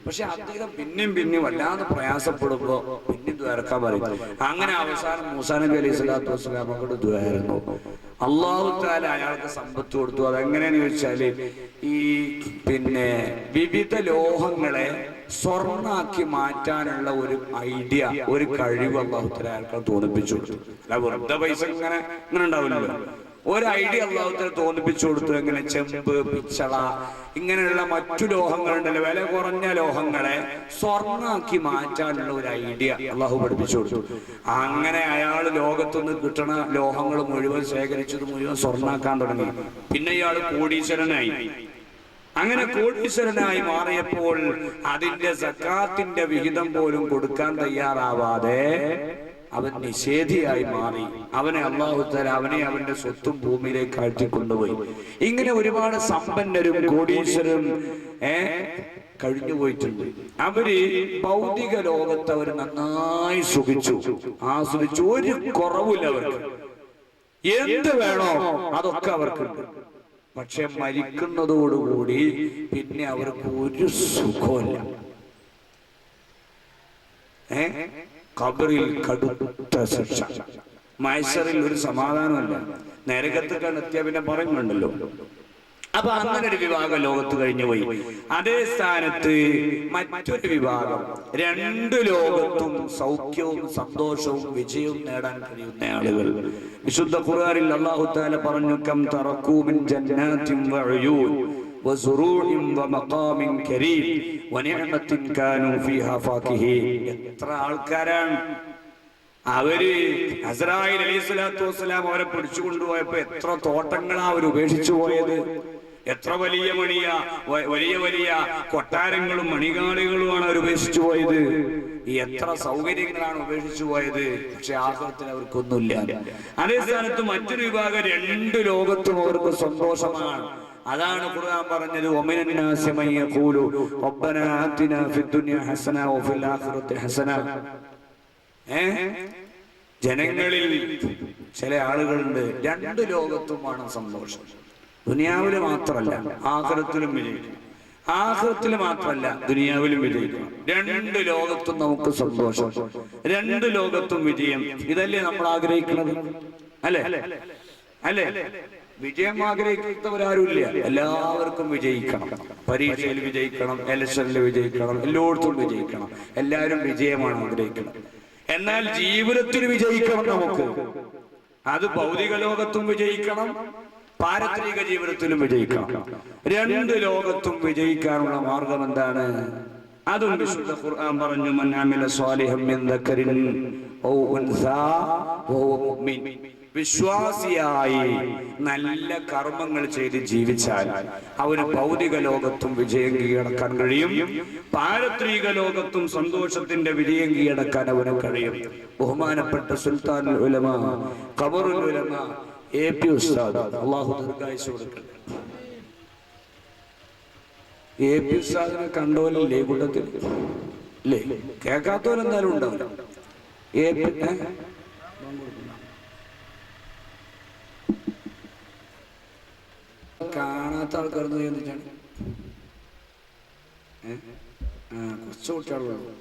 പക്ഷെ അദ്ദേഹം പിന്നെയും വല്ലാതെ പ്രയാസപ്പെടുമ്പോ പിന്നെയും ദ്വാരക്കാൻ പറയും. അങ്ങനെ അവസാനം മൂസാ നബി അലൈഹി സ്വലാത്തു വസ്സലാം അങ്ങോട്ട് ദ്വാരുന്നു. അല്ലാഹു തആല അയാൾക്ക് സമ്പത്ത് കൊടുത്തു. അതെങ്ങനെയാന്ന് ചോദിച്ചാല് ഈ വിവിധ ലോഹങ്ങളെ സ്വർണ്ണാക്കി മാറ്റാനുള്ള ഒരു ഐഡിയ, ഒരു കഴിവ് അല്ലാഹു തആല അയാൾക്ക് തോന്നിപ്പിച്ചു കൊടുത്തു. അല്ല വെറുതെ പൈസ ഇങ്ങനെ ഉണ്ടാവില്ലല്ലോ. ഒരു ഐഡിയ അല്ലാഹു തആല തോന്നിപ്പിച്ചു കൊടുത്തു. എങ്ങനെ ചെമ്പ്, പിച്ചള, ഇങ്ങനെയുള്ള മറ്റു ലോഹങ്ങളുണ്ടല്ലോ, വില കുറഞ്ഞ ലോഹങ്ങളെ സ്വർണ്ണാക്കി മാറ്റാനുള്ള ഒരു ഐഡിയ അല്ലാഹു പഠിപ്പിച്ചു കൊടുത്തു. അങ്ങനെ അയാൾ ലോകത്തുനിന്ന് കിട്ടണ ലോഹങ്ങൾ മുഴുവൻ ശേഖരിച്ചത് മുഴുവൻ സ്വർണ്ണാക്കാൻ തുടങ്ങി. പിന്നെ ഇയാൾ കോടീശ്വരനായി. അങ്ങനെ കോടീശ്വരനായി മാറിയപ്പോൾ അതിന്റെ സക്കാത്തിന്റെ വിഹിതം പോലും കൊടുക്കാൻ തയ്യാറാവാതെ അവൻ നിഷേധിയായി മാറി. അവനെ അല്ലാഹു തആല അവന്റെ സ്വത്തും ഭൂമിയിലേക്ക് ആഴ്ത്തിക്കൊണ്ടുപോയി. ഇങ്ങനെ ഒരുപാട് സമ്പന്നരും കോടീശ്വരരും കഴിഞ്ഞു പോയിട്ടുണ്ട്. അവര് ഭൗതിക ലോകത്ത് അവർ നന്നായി ആസ്വദിച്ചു. ഒരു കുറവില്ല അവർക്ക്. എന്ത് വേണോ അതൊക്കെ അവർക്കുണ്ട്. പക്ഷെ മരിക്കുന്നതോടുകൂടി പിന്നെ അവർക്ക് ഒരു സുഖമില്ല. ഖബറിൽ കടുത്ത ശിക്ഷ, മഹ്ശറിൽ ഒരു സമാധാനമല്ല. നരകത്ത് എത്തിയ പിന്നെ പറയുന്നുണ്ടല്ലോ. അപ്പൊ അങ്ങനെ ഒരു വിഭാഗം ലോകത്ത് കഴിഞ്ഞുപോയി. അതേ സ്ഥാനത്ത് മറ്റൊരു വിഭാഗം 2 ലോകത്തും സൗഖ്യവും സന്തോഷവും വിജയവും നേടാൻ കഴിയുന്ന ആളുകൾ. വിശുദ്ധ ഖുർആനിൽ അല്ലാഹു തആല പറഞ്ഞു, കം തറകൂ മിൻ ജന്നാത്തിൻ വഉയൂൻ വസുറൂഇൻ വമഖാമിൻ കരീം വനിഅമത്തിൻ കാനൂ ഫീഹാ ഫാകിഹീൻ. എത്ര ആൾക്കാരാണ് അവര് അസ്രായീൽ അലൈഹിസ്സലാത്തു വസ്സലാം അവരെ പിടിച്ചു കൊണ്ടുപോയപ്പോ എത്ര തോട്ടങ്ങളാ അവർ ഉപേക്ഷിച്ചു പോയത്. എത്ര വലിയ വലിയ കൊട്ടാരങ്ങളും മണികാളികളുമാണ് അവർ ഉപേക്ഷിച്ചു പോയത്. എത്ര സൗകര്യങ്ങളാണ് ഉപേക്ഷിച്ചു പോയത്. പക്ഷെ ആഖിറത്തിൽ അവർക്കൊന്നുമില്ല. അതേ സ്ഥാനത്ത് മറ്റൊരു വിഭാഗം 2 ലോകത്തും അവർക്ക് സന്തോഷമാണ്. അതാണ് ഖുർആൻ പറഞ്ഞത്, വമിനൻ നാസി മൻ യഖൂലു റബ്ബനാ ആതിനാ ഫിദ്ദുനിയ ഹസന വഫിൽ ആഖിറതി ഹസന. ജനങ്ങളിൽ ചില ആളുകളുണ്ട് 2 ലോകത്തുമാണ് സന്തോഷം. ദുനിയാവില് മാത്രമല്ല ആഖിറത്തിലും വിജയിക്കണം. ആഖിറത്തിൽ മാത്രമല്ല ദുനിയാവിലും വിജയിക്കണം. 2 ലോകത്തും നമുക്ക് സന്തോഷം, 2 ലോകത്തും വിജയം. ഇതല്ലേ നമ്മൾ ആഗ്രഹിക്കുന്നത്? അല്ലേ? വിജയം ആഗ്രഹിക്കുന്നവരാരുമില്ല. എല്ലാവർക്കും വിജയിക്കണം. പരീക്ഷയിൽ വിജയിക്കണം, ഇലക്ഷനിൽ വിജയിക്കണം, എല്ലായിടത്തും വിജയിക്കണം. എല്ലാവരും വിജയമാണ് ആഗ്രഹിക്കുന്നത്. എന്നാൽ ജീവിതത്തിൽ വിജയിക്കണം നമുക്ക്. അത് ഭൗതിക ലോകത്തും വിജയിക്കണം, പാരത്രിക ജീവിതത്തിലും വിജയിക്കണം. 2 ലോകത്തും വിജയിക്കാനുള്ള മാർഗം എന്താണ്? അതും വിശുദ്ധ ഖുർആൻ പറഞ്ഞു, മൻ അമില സ്വാലിഹൻ മിൻ ദക്കരിൻ ഔ ഉൻസാ വഹുവ മുഅ്മിൻ. വിശ്വാസിയായി നല്ല കർമ്മങ്ങൾ ചെയ്ത് ജീവിച്ചാൽ അവന് ഭൗതിക ലോകത്തും വിജയം കീഴടക്കാൻ കഴിയും, പാരത്രിക ലോകത്തും സന്തോഷത്തിന്റെ വിജയം കീഴടക്കാൻ അവന് കഴിയും. ബഹുമാനപ്പെട്ട സുൽത്താനുൽ ഉലമ ഖബറുൽ ഉലമ AP ഉസ്താദ്, അല്ലാഹു ദീർഘായുസ്സ് കൊടുക്കട്ടെ. AP ഉസ്താദിനെ കണ്ടോലല്ലേ കൂട്ടത്തിൽ? ഇല്ലേ? കേൾക്കാത്തവരെന്തായാലും ഉണ്ടാവും. കാണാത്ത ആൾക്കാർ ചോദിച്ചാണ് കുറച്ച് കുട്ടികളുള്ളൂ.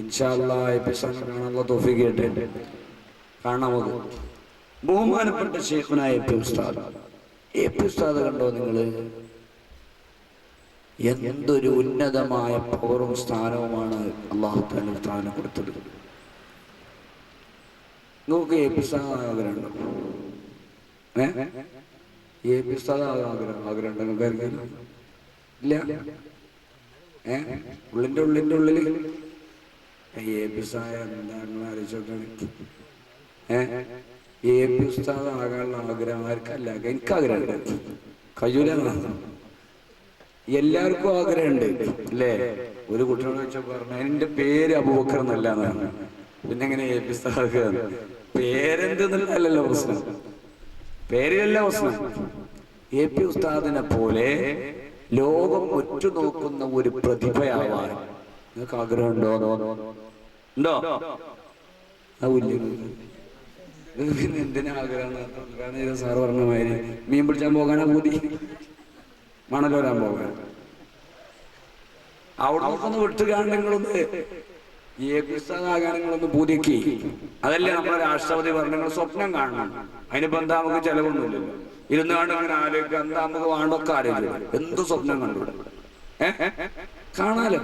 ഇൻഷാ അല്ലാഹ് AP ഉസ്താദിനെ കാണാനുള്ള തൗഫീഖ് കിട്ടട്ടെ. കാണാം നമുക്ക്. ബഹുമാനപ്പെട്ട ശൈഖുനായ AP ഉസ്താദ് കണ്ടോ നിങ്ങള്? എന്തൊരു ഉന്നതമായ പവറും സ്ഥാനവുമാണ് അല്ലാഹു തആല ഉസ്താദിന് കൊടുത്തത്. നിങ്ങൾക്ക് AP ഉസ്താദ് ആഗ്രഹമുണ്ടോ? AP ഉസ്താദ് ആഗ്രഹമുണ്ടോ നിങ്ങൾക്ക്? ഇല്ല. ഉള്ളിൻ്റെ ഉള്ളിൽ AP ഉസ്താദ് എന്താണെന്ന് ആലോചിച്ചോക്കാണ്. AP ഉസ്താദ് ആകാനുള്ള ആഗ്രഹം ആർക്കല്ല, എനിക്ക് ആഗ്രഹമുണ്ട്. കഴിയൂല, എല്ലാവർക്കും ആഗ്രഹമുണ്ട് അല്ലേ? ഒരു കുട്ടിയോട് വെച്ചാൽ പറഞ്ഞ എൻ്റെ പേര് അബൂബക്കർ എന്നല്ലാന്നാണ്, പിന്നെ എങ്ങനെ AP ഉസ്താദ്? പേരെന്തെന്നല്ലല്ലോ പ്രശ്നം, പേരിലല്ല പ്രശ്നം. AP ഉസ്താദിനെ പോലെ ലോകം ഉറ്റുനോക്കുന്ന ഒരു പ്രതിഭയാവാൻ നിങ്ങൾക്ക് ആഗ്രഹമുണ്ടോ? ഉണ്ടോ? പിന്നെ എന്തിനാ ആഗ്രഹം? കാരണം സാറ് പറഞ്ഞ മാതിരി മീൻ പിടിച്ചാൻ പോകാനാ പൂതി, മണലോരാൻ പോകാൻ. അവിടെ നോക്കൊന്ന് വിട്ടുകാണ്ട് നിങ്ങളൊന്ന് AP ഉസ്താദാകാൻ നിങ്ങളൊന്ന് പൂതിക്ക്. അതല്ലേ നമ്മളെ രാഷ്ട്രപതി പറഞ്ഞ നിങ്ങൾ സ്വപ്നം കാണണം. അതിനിപ്പോ എന്താ നമുക്ക് ചെലവൊന്നുമില്ലല്ലോ. ഇരുന്ന് കണ്ട് അങ്ങനെ ആലോചിക്കുക, എന്താ നമുക്ക് വേണ്ടൊക്കെ ആലോചിക്കുക. എന്ത് സ്വപ്നം കണ്ടുവിടെ കാണാലോ.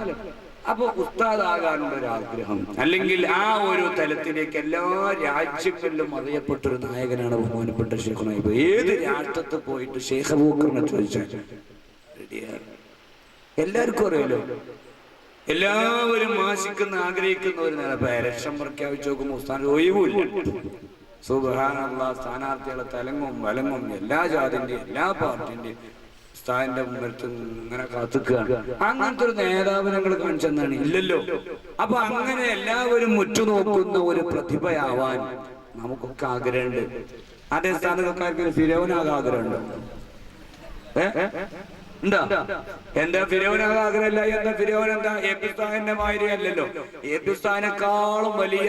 അപ്പൊ ഉസ്താദാകാനുള്ള ഒരു ആഗ്രഹം, അല്ലെങ്കിൽ ആ ഒരു തലത്തിലേക്ക് എല്ലാ രാജ്യങ്ങളിലും അറിയപ്പെട്ടൊരു നായകനാണ് ബഹുമാനപ്പെട്ട ശൈഖുനാ. ഏത് രാഷ്ട്രത്തിൽ പോയിട്ട് ശൈഖ് അബൂബക്കറിനെ ചോദിച്ചാൽ എല്ലാവർക്കും അറിയാലോ. എല്ലാവരും ആശിക്കുന്ന ആഗ്രഹിക്കുന്ന ഒരു നേരം ഇലക്ഷൻ പ്രഖ്യാപിച്ചു നോക്കുമ്പോൾ ഉസ്താദ് ഒഴിവില്ല. സുബ്ഹാനല്ലാഹ്, സ്ഥാനാർത്ഥികളെ തലങ്ങും വലങ്ങും എല്ലാ ജാതിന്റെ എല്ലാ പാർട്ടിന്റെ ഉസ്താദിന്റെ മുമ്പിൽ ഇങ്ങനെ കാത്തുക്കുകയാണ്. അങ്ങനത്തെ ഒരു നേതാവ് ഞങ്ങൾ കാണിച്ചെന്നാണ്? ഇല്ലല്ലോ. അപ്പൊ അങ്ങനെ എല്ലാവരും ഉറ്റുനോക്കുന്ന ഒരു പ്രതിഭയാവാൻ നമുക്കൊക്കെ ആഗ്രഹമുണ്ട്. അതേ സ്ഥാനക്കാർക്ക് ഫിറൗനാകാൻ ആഗ്രഹമുണ്ടോ? എന്താ എന്താ ഫിറൗനാകാൻ ആഗ്രഹമില്ല? എന്താ ഫിറൗൻ എന്താ AP ഉസ്താദിന്റെ മാതിരി അല്ലല്ലോ. AP ഉസ്താദിനെക്കാളും വലിയ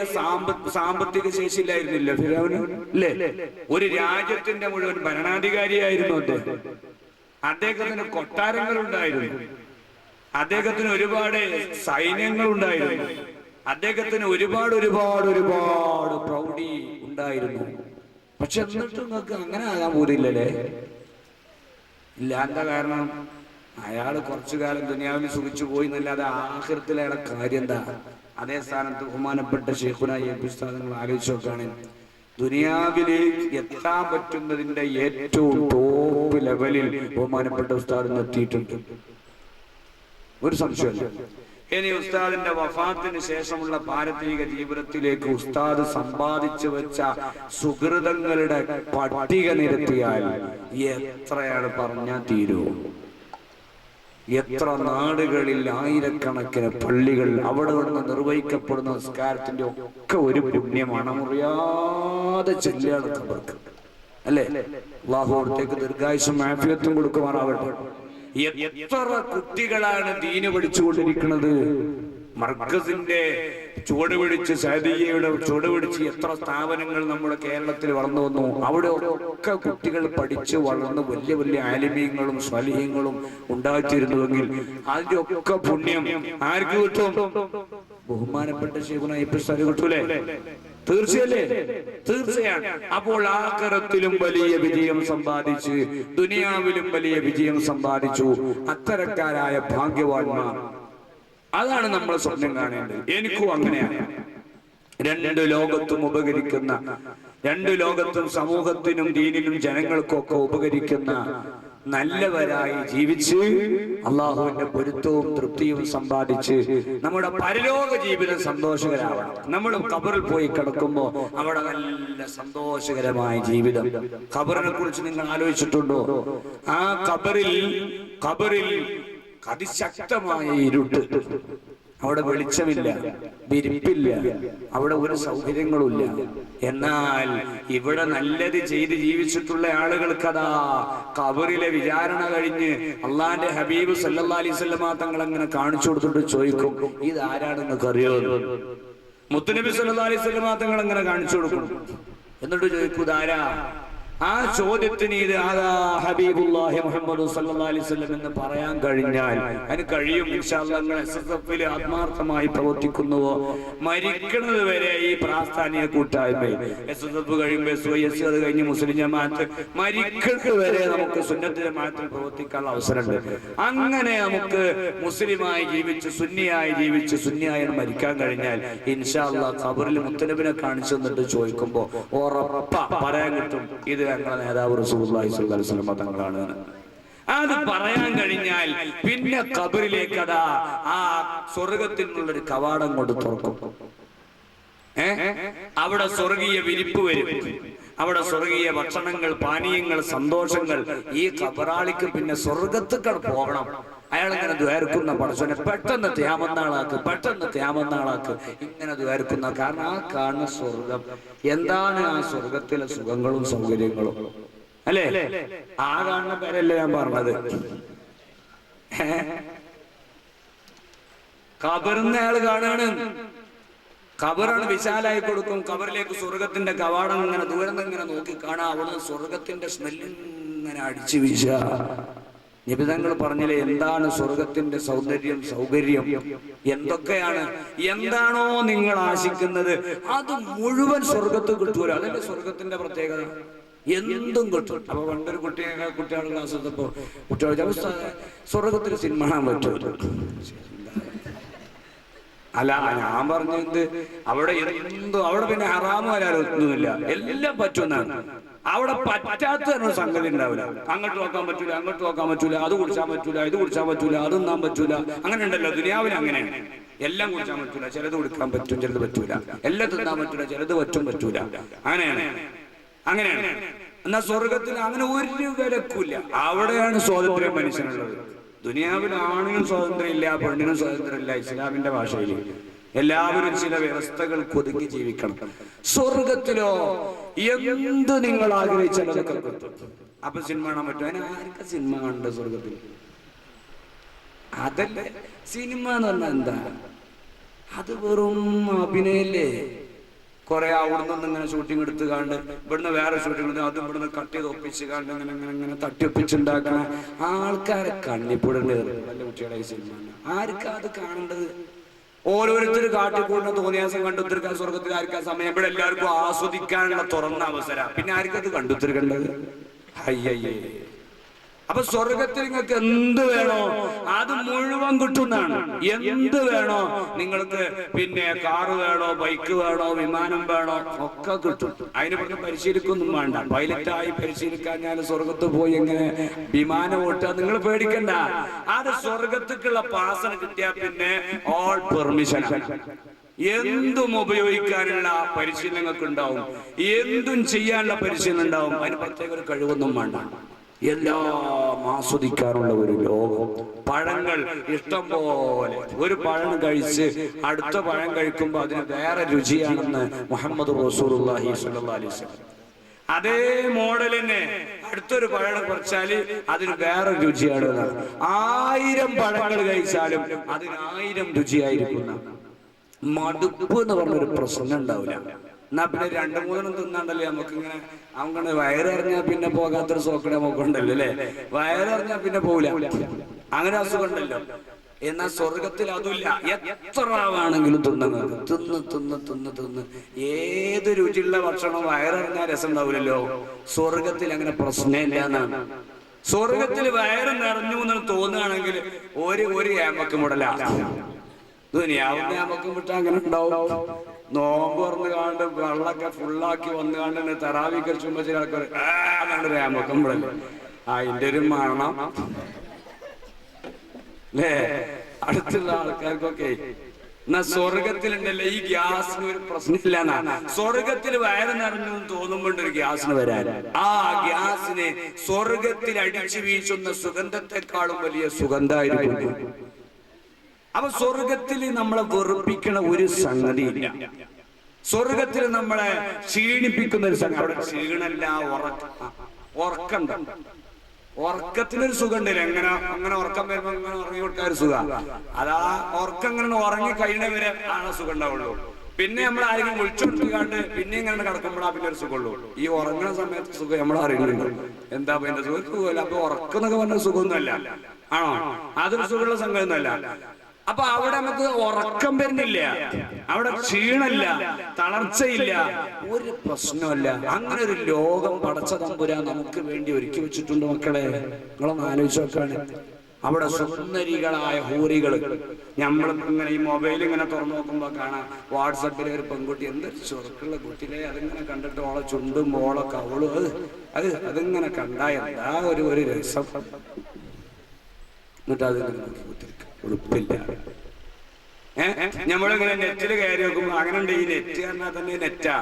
സാമ്പത്തിക ശേഷി ഇല്ലായിരുന്നില്ല ഫിറൗന്, അല്ലേ? ഒരു രാജ്യത്തിന്റെ മുഴുവൻ ഭരണാധികാരിയായിരുന്നു അദ്ദേഹം. അദ്ദേഹത്തിന് കൊട്ടാരങ്ങൾ ഉണ്ടായിരുന്നു, അദ്ദേഹത്തിന് ഒരുപാട് സൈന്യങ്ങൾ ഉണ്ടായിരുന്നു, അദ്ദേഹത്തിന് ഒരുപാട് പ്രൗഢി ഉണ്ടായിരുന്നു. പക്ഷെ എന്നിട്ട് നിങ്ങൾക്ക് അങ്ങനെ ആകാൻ പോരില്ലല്ലേ? ഇല്ല. എന്താ കാരണം? അയാൾ കുറച്ചു കാലം ദുനിയാവിൽ സുഖിച്ചു പോയി എന്നല്ലാതെ ആഖിറത്തിൽ അയാളെ കാര്യം എന്താ? അതേ സ്ഥാനത്ത് ബഹുമാനപ്പെട്ട ശൈഖുനാ AP ഉസ്താദ് നിങ്ങൾ ആലോചിച്ച് നോക്കുകയാണ്. ദുനിയാവിലേക്ക് എത്താൻ പറ്റുന്നതിന്റെ ഏറ്റവും ടോപ്പ് ലെവലിൽ ബഹുമാനപ്പെട്ട ഉസ്താദ് എത്തിയിട്ടുണ്ട്, ഒരു സംശയമില്ല. ഇനി ഉസ്താദിന്റെ വഫാത്തിന് ശേഷമുള്ള പാരത്രിക ജീവിതത്തിലേക്ക് ഉസ്താദ് സമ്പാദിച്ചു വെച്ച സുഹൃതങ്ങളുടെ പട്ടിക നിരത്തിയാൽ എത്രയാണ് പറഞ്ഞാൽ തീരൂ? എത്ര നാടുകളിൽ ആയിരക്കണക്കിന് പള്ളികൾ, അവിടെ നിന്ന് നിർവഹിക്കപ്പെടുന്ന നിസ്കാരത്തിന്റെ ഒക്കെ ഒരു പുണ്യമാണ് മുറിയാതെ ചെല്ലുകയാണ് അവർക്ക്, അല്ലേ? അല്ലാഹു അവിടത്തേക്ക് ദീർഘായുസ്സും ആഫിയത്തും കൊടുക്കുമാറാവട്ടെ. എത്ര കുട്ടികളാണ് ദീന് പഠിച്ചുകൊണ്ടിരിക്കുന്നത്? മർക്കസിന്റെ ചുവട് പിടിച്ച്, സഅദിയ്യയുടെ ചുവട് പിടിച്ച് എത്ര സ്ഥാപനങ്ങൾ നമ്മുടെ കേരളത്തിൽ വളർന്നു വന്നു. അവിടെ ഒക്കെ കുട്ടികൾ പഠിച്ച് വളർന്ന് വലിയ വലിയ ആലിമീങ്ങളും സ്വാലിഹീങ്ങളും ഉണ്ടായിത്തീരുന്നുവെങ്കിൽ അതിന്റെ ഒക്കെ പുണ്യം ആർക്ക് കിട്ടും? ബഹുമാനപ്പെട്ട ശൈഖുനാ AP ഉസ്താദിന് കിട്ടൂലേ? തീർച്ചയല്ലേ? തീർച്ചയാണ്. അപ്പോൾ ആഖിറത്തിലും വലിയ വിജയം സമ്പാദിച്ച് ദുനിയാവിലും വലിയ വിജയം സമ്പാദിച്ചു അത്തരക്കാരായ ഭാഗ്യവാന്മാർ. അതാണ് നമ്മൾ സ്വപ്നം കാണേണ്ടത്. എനിക്കും അങ്ങനെയാണ്. രണ്ട് ലോകത്തും ഉപകരിക്കുന്ന, രണ്ട് ലോകത്തും സമൂഹത്തിനും ദീനിനും ജനങ്ങൾക്കൊക്കെ ഉപകരിക്കുന്ന നല്ലവരായി ജീവിച്ച് അള്ളാഹുവിന്റെ പൊരുത്തവും തൃപ്തിയും സമ്പാദിച്ച് നമ്മുടെ പരലോക ജീവിതം സന്തോഷകരമാവണം. നമ്മൾ ഖബറിൽ പോയി കിടക്കുമ്പോ അവിടെ നല്ല സന്തോഷകരമായ ജീവിതം. ഖബറിനെ കുറിച്ച് നിങ്ങൾ ആലോചിച്ചിട്ടുണ്ടോ? ആ ഖബറിൽ അതിശക്തമായ ഇരുട്ട്, അവിടെ വെളിച്ചമില്ല, വിരിപ്പില്ല, അവിടെ ഒരു സൗകര്യങ്ങളുമില്ല. എന്നാൽ ഇവിടെ നല്ലത് ചെയ്ത് ജീവിച്ചിട്ടുള്ള ആളുകൾക്കതാ ഖബറിലെ വിചാരണ കഴിഞ്ഞ് അള്ളാന്റെ ഹബീബ് സല്ലല്ലാഹു അലൈഹി വസല്ലമ തങ്ങൾ അങ്ങനെ കാണിച്ചു കൊടുത്തിട്ട് ചോദിക്കും, ഇത് ആരാണെന്ന് അറിയോ? മുത്തുനബി സല്ലല്ലാഹു അലൈഹി വസല്ലമ തങ്ങൾ അങ്ങനെ കാണിച്ചു കൊടുക്കും. എന്നിട്ട് ചോദിക്കും, ഇതാരാ? ആ ചോദ്യത്തിന് ഇത് ആദാ ഹബീബുല്ലാഹി മുഹമ്മദ് സല്ലല്ലാഹു അലൈഹി വസല്ലം എന്ന് പറയാൻ കഴിഞ്ഞാൽ അതിന് കഴിയും. ഇൻഷാ അല്ലാഹ് നിങ്ങൾ എസ്എസ്എഫിൽ ആത്മാർത്ഥമായി പ്രവർത്തിക്കുന്നുവോ മരിക്കുന്നത് വരെ ഈ പ്രാസ്ഥാനിക കൂട്ടായ്മയിൽ എസ്എസ്എഫ് കഴിയുമ്പോൾ SYS, അത് കഴിഞ്ഞ് മുസ്ലിം ജമാഅത്ത്, മരിക്കുന്നത് വരെ നമുക്ക് സുന്നത്ത് ജമാഅത്തിൽ പ്രവർത്തിക്കാനുള്ള അവസരമുണ്ട്. അങ്ങനെ നമുക്ക് മുസ്ലിമായി ജീവിച്ച് സുന്നിയായി മരിക്കാൻ കഴിഞ്ഞാൽ ഇൻഷാ അല്ലാഹ് ഖബറിൽ മുത്തനബിനെ കാണിച്ചു തന്നിട്ട് ചോദിക്കുമ്പോൾ ഉറപ്പാ പറയാൻ കിട്ടും, ഇത് ഞങ്ങളുടെ നേതാവ് റസൂലുള്ളാഹി സ്വല്ലല്ലാഹു അലൈഹി വസല്ലം തങ്ങളാണ്. അത് പറയാൻ കഴിഞ്ഞാൽ പിന്നെ ഖബറിലേക്ക് അതാ ആ സ്വർഗത്തിൽ നിന്നുള്ളൊരു കവാടം കൊണ്ട് തുറക്കും. അവിടെ സ്വർഗീയ വിരിപ്പ് വരും, അവിടെ സ്വർഗീയ ഭക്ഷണങ്ങൾ, പാനീയങ്ങൾ, സന്തോഷങ്ങൾ. ഈ ഖബറാളിക്ക് പിന്നെ സ്വർഗത്തേക്ക് പോകണം. അയാൾ ഇങ്ങനെ ദ്വാരക്കുന്ന പടച്ചോനെ പെട്ടെന്ന് ത്യാമന്നാളാക്ക് ഇങ്ങനെ ദ്വാരക്കുന്ന. കാരണം ആ കാണുന്ന സ്വർഗം എന്താണ്? ആ സ്വർഗത്തിലെ സുഖങ്ങളും സൗകര്യങ്ങളും അല്ലേ? ആ കാണുന്ന പേരല്ലേ ഞാൻ പറഞ്ഞത്. ഖബറിന്ന് അയാൾ കാണാണ്, ഖബറാണ് വിശാലായി കൊടുക്കും. ഖബറിലേക്ക് സ്വർഗത്തിന്റെ കവാടം ഇങ്ങനെ ദൂരം ഇങ്ങനെ നോക്കി കാണാം. അവിടെ സ്വർഗത്തിന്റെ സ്മെല്ല് ഇങ്ങനെ അടിച്ചു വീശ. നിബിധങ്ങൾ പറഞ്ഞില്ലേ, എന്താണ് സ്വർഗത്തിന്റെ സൗകര്യം എന്തൊക്കെയാണ്? എന്താണോ നിങ്ങൾ ആശിക്കുന്നത് അത് മുഴുവൻ സ്വർഗത്ത് കിട്ടൂല. അതല്ലേ സ്വർഗത്തിന്റെ പ്രത്യേകത. എന്തും കിട്ടും. അപ്പൊ പണ്ടൊരു കുട്ടികളുടെ ക്ലാസ് എടുത്തപ്പോ കുട്ടികൾ സ്വർഗത്തിൽ സിനിമ കാണാൻ പറ്റുമല്ലോ. അല്ല, ഞാൻ പറഞ്ഞത് അവിടെ പിന്നെ ഹറാമോ ഒന്നുമില്ല, എല്ലാം പറ്റുമെന്നാണ്. അവിടെ പറ്റാത്ത സംഗതി ഉണ്ടാവില്ല. അങ്ങോട്ട് നോക്കാൻ പറ്റൂല, അത് കുടിച്ചാൻ പറ്റൂല, ഇത് കുടിച്ചാൻ പറ്റൂല, അത് തിന്നാൻ പറ്റൂല. അങ്ങനെ ഉണ്ടല്ലോ ദുനിയാവിൽ. അങ്ങനെയാണ്. എല്ലാം കുടിച്ചാൻ പറ്റൂല, ചിലത് കുടിക്കാൻ പറ്റും, ചിലത് പറ്റൂല. എല്ലാം തിന്നാൻ പറ്റൂല, ചിലത് പറ്റൂല. അങ്ങനെയാണ്. എന്നാൽ സ്വർഗത്തിൽ അങ്ങനെ ഒരു വിലക്കില്ല. അവിടെയാണ് സ്വാതന്ത്ര്യം മനുഷ്യനുള്ളത്. ദുനിയാവിൽ ആണിനും സ്വാതന്ത്ര്യം ഇല്ല, പെണ്ണിനും സ്വാതന്ത്ര്യം ഇല്ല. ഇസ്ലാമിന്റെ ഭാഷയിൽ എല്ലാവരും ചില വ്യവസ്ഥകൾ ഒതുങ്ങി ജീവിക്കണം. സ്വർഗത്തിലോ എന്ത് നിങ്ങൾ ആഗ്രഹിച്ചാലൊക്കെ കിട്ടും. അപ്പൊ സിനിമ കാണാൻ പറ്റും. അതിന് ആർക്കാ സിനിമ കാണണ്ട സ്വർഗത്തിൽ? അതല്ലേ സിനിമ എന്ന് പറഞ്ഞാൽ എന്താ? അത് വെറും അഭിനയല്ലേ. കുറെ അവിടുന്ന് ഇങ്ങനെ ഷൂട്ടിംഗ് എടുത്ത് കാണ്ട് ഇവിടുന്ന് വേറെ ഷൂട്ടിംഗ് എടുത്ത് അതും ഇവിടുന്ന് കട്ട് ചെയ്ത് ഒപ്പിച്ച് കാണ്ട് ഇങ്ങനെ തട്ടിയൊപ്പിച്ചുണ്ടാക്കണ ആൾക്കാരെ കണ്ണിപ്പൊടേണ്ടി വല്ല കുട്ടികളെ ഈ സിനിമ ആർക്കാ അത് കാണേണ്ടത്? ഓരോരുത്തർ കാട്ടിക്കൂടുന്ന തോന്നിയാസം കണ്ടുത്തിരിക്കാൻ സ്വർഗത്തിൽ ആർക്കാ സമയം? ഇവിടെ എല്ലാവർക്കും ആസ്വദിക്കാനുള്ള തുറന്ന അവസരം. പിന്നെ ആർക്കത് കണ്ടുത്തിരിക്കേണ്ടത്? അയ്യയ്യേ. അപ്പൊ സ്വർഗത്തിൽ നിങ്ങൾക്ക് എന്ത് വേണോ അത് മുഴുവൻ കിട്ടുന്നതാണ്. എന്ത് വേണോ നിങ്ങൾക്ക്, പിന്നെ കാറ് വേണോ, ബൈക്ക് വേണോ, വിമാനം വേണോ, ഒക്കെ കിട്ടും. അതിനെ പറ്റി പരിശീലിക്കൊന്നും വേണ്ട. പൈലറ്റായി പരിശീലിക്കാൻ ഞാൻ സ്വർഗത്ത് പോയി എങ്ങനെ വിമാനം ഓട്ടുക നിങ്ങൾ പേടിക്കണ്ട. അത് സ്വർഗത്തേക്കുള്ള പാസന കിട്ടിയാൽ പിന്നെ ഓൾ പെർമിഷൻ. എന്തും ഉപയോഗിക്കാനുള്ള പരിശീലനങ്ങൾക്ക് ഉണ്ടാവും, എന്തും ചെയ്യാനുള്ള പരിശീലനം ഉണ്ടാവും. അതിന് പ്രത്യേക ഒരു കഴിവൊന്നും വേണ്ട. എല്ലാം ആസ്വദിക്കാനുള്ള ഒരു ലോകം. പഴങ്ങൾ ഇഷ്ടം പോലെ. ഒരു പഴം കഴിച്ച് അടുത്ത പഴം കഴിക്കുമ്പോൾ അതിന് വേറെ രുചിയാണെന്ന് മുഹമ്മദ് റസൂലുള്ളാഹി സ്വല്ലല്ലാഹു അലൈഹി വസല്ലം. അതേ മോഡൽ തന്നെ അടുത്തൊരു പഴം കുറച്ചാല് അതിന് വേറെ രുചിയാണ്. 1000 പഴങ്ങൾ കഴിച്ചാലും അതിന് 1000 രുചിയായിരിക്കുന്ന മടുപ്പ് എന്ന് പറഞ്ഞൊരു പ്രശ്നം ഉണ്ടാവില്ല. എന്നാ പിന്നെ 2-3 തിന്നാണ്ടല്ലേ നമുക്കിങ്ങനെ അങ്ങനെ വയറിറങ്ങിയാൽ പിന്നെ പോകാത്തൊരു സോക്കട നമുക്കുണ്ടല്ലോ അല്ലേ? വയറിറങ്ങിയാൽ പിന്നെ പോവില്ല, അങ്ങനെ അസുഖം ഉണ്ടല്ലോ. എന്നാൽ സ്വർഗത്തിൽ അതുമില്ല. എത്ര വേണമെങ്കിലും തിന്ന് ഏത് രുചിയുള്ള ഭക്ഷണം വയറിറങ്ങാൻ രസം ഉണ്ടാവില്ലല്ലോ. സ്വർഗത്തിൽ അങ്ങനെ പ്രശ്നമില്ല എന്നാണ്. സ്വർഗത്തിൽ വയറ് നിറഞ്ഞു എന്ന് തോന്നുകയാണെങ്കിൽ ഒരു ഏമക്ക് മുടല. ദുനിയാവിന്റെ ഏമക്ക് വിട്ടാൽ അങ്ങനെ ഉണ്ടാവും. നോമ്പ് തുറന്ന് കാണ്ട് വെള്ളമൊക്കെ ഫുള്ളാക്കി വന്നു കാണ്ട് തറാവി കഴിച്ചുമ്പോ ചില ആൾക്കാർ ഏമക്കം മുടല്. അതിന്റെ ഒരു മണം അല്ലേ അടുത്തുള്ള ആൾക്കാർക്കൊക്കെ. എന്നാ സ്വർഗത്തിലുണ്ടല്ലോ ഈ ഗ്യാസിന് ഒരു പ്രശ്നമില്ല. സ്വർഗത്തിൽ വയറ് നിറഞ്ഞു തോന്നുമ്പോണ്ട് ഒരു ഗ്യാസിന് വരാൻ, ആ ഗ്യാസിന് സ്വർഗത്തിൽ അടിച്ചു വീശുന്ന സുഗന്ധത്തെക്കാളും വലിയ സുഗന്ധമായിരിക്കും. അപ്പൊ സ്വർഗത്തിൽ നമ്മളെ വെറുപ്പിക്കണ ഒരു സംഗതിയില്ല. സ്വർഗത്തിൽ നമ്മളെ ക്ഷീണിപ്പിക്കുന്ന ഒരു സംഗതി. അവിടെ ക്ഷീണല്ല, ഉറക്കണ്ട. ഉറക്കത്തിനൊരു സുഖം ഉണ്ടല്ലോ. അങ്ങനെ ഉറക്കം വരുമ്പോ അങ്ങനെ ഉറങ്ങി കൊടുക്കാൻ ഒരു സുഖം. അതാ ഉറക്കം ഇങ്ങനെ ഉറങ്ങി കഴിയണവരെ ആണ് സുഖം ഉണ്ടാവുള്ളൂ. പിന്നെ നമ്മൾ ആരെങ്കിലും വിളിച്ചോണ്ടിരിക്കാണ്ട് പിന്നെ ഇങ്ങനെ കിടക്കുമ്പോഴാ പിന്നെ ഒരു സുഖമുള്ളൂ. ഈ ഉറങ്ങുന്ന സമയത്ത് സുഖം നമ്മൾ അറിയുന്നുണ്ട്. എന്താ എന്റെ സുഖമില്ല. അപ്പൊ ഉറക്കം എന്നൊക്കെ പറഞ്ഞ സുഖമൊന്നുമല്ല, ആണോ? അതൊരു സുഖമുള്ള സംഗതിയൊന്നുമല്ല. അപ്പൊ അവിടെ നമുക്ക് ഉറക്കം വരുന്നില്ല, അവിടെ ക്ഷീണമില്ല, തളർച്ചയില്ല, ഒരു പ്രശ്നമല്ല. അങ്ങനെ ഒരു ലോകം പടച്ച തമ്പുരാൻ നമുക്ക് വേണ്ടി ഒരുക്കി വെച്ചിട്ടുണ്ട് മക്കളെ. നിങ്ങളൊന്ന് ആലോചിച്ച് നോക്കാണ്. അവിടെ സുന്ദരികളായ ഹൂറികൾ. നമ്മളിങ്ങനെ ഈ മൊബൈൽ ഇങ്ങനെ തുറന്നു നോക്കുമ്പോ കാണാം വാട്സപ്പിലെ ഒരു പെൺകുട്ടി, എന്തൊരു ചുറുക്കുള്ള കുട്ടിയിലെ. അതിങ്ങനെ കണ്ടിട്ട് ഓളെ ചുണ്ടും ഓളെ കവളും അതിങ്ങനെ കണ്ടായ എന്താ ഒരു രസം. എന്നിട്ട് അതിങ്ങനെ നോക്കി കുത്തിരിക്കും, ഉടുപ്പില്ല. നമ്മളിങ്ങനെ നെറ്റില് കയറി നോക്കുമ്പോ അങ്ങനെ ഉണ്ട്. ഈ നെറ്റ് പറഞ്ഞാൽ തന്നെ നെറ്റാ,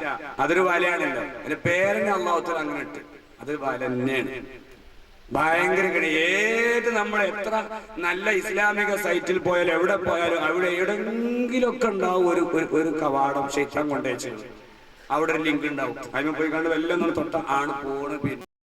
അതൊരു വലയാണല്ലോ. അതിന്റെ പേരന്നെ അള്ളാഹുത്താല അങ്ങനെ ഇട്ട്, അതൊരു വല തന്നെയാണ്. ഭയങ്കര ഏത് നമ്മൾ എത്ര നല്ല ഇസ്ലാമിക സൈറ്റിൽ പോയാലും എവിടെ പോയാലും അവിടെ എവിടെയെങ്കിലും ഒക്കെ ഉണ്ടാവും ഒരു കവാടം ശൈത്താൻ കൊണ്ടേച്ചു. അവിടെ ഒരു ലിങ്ക് ഉണ്ടാവും. അതിന് പോയി കണ്ട് വല്ല തൊട്ട ആണ് പോണ്. പിന്നെ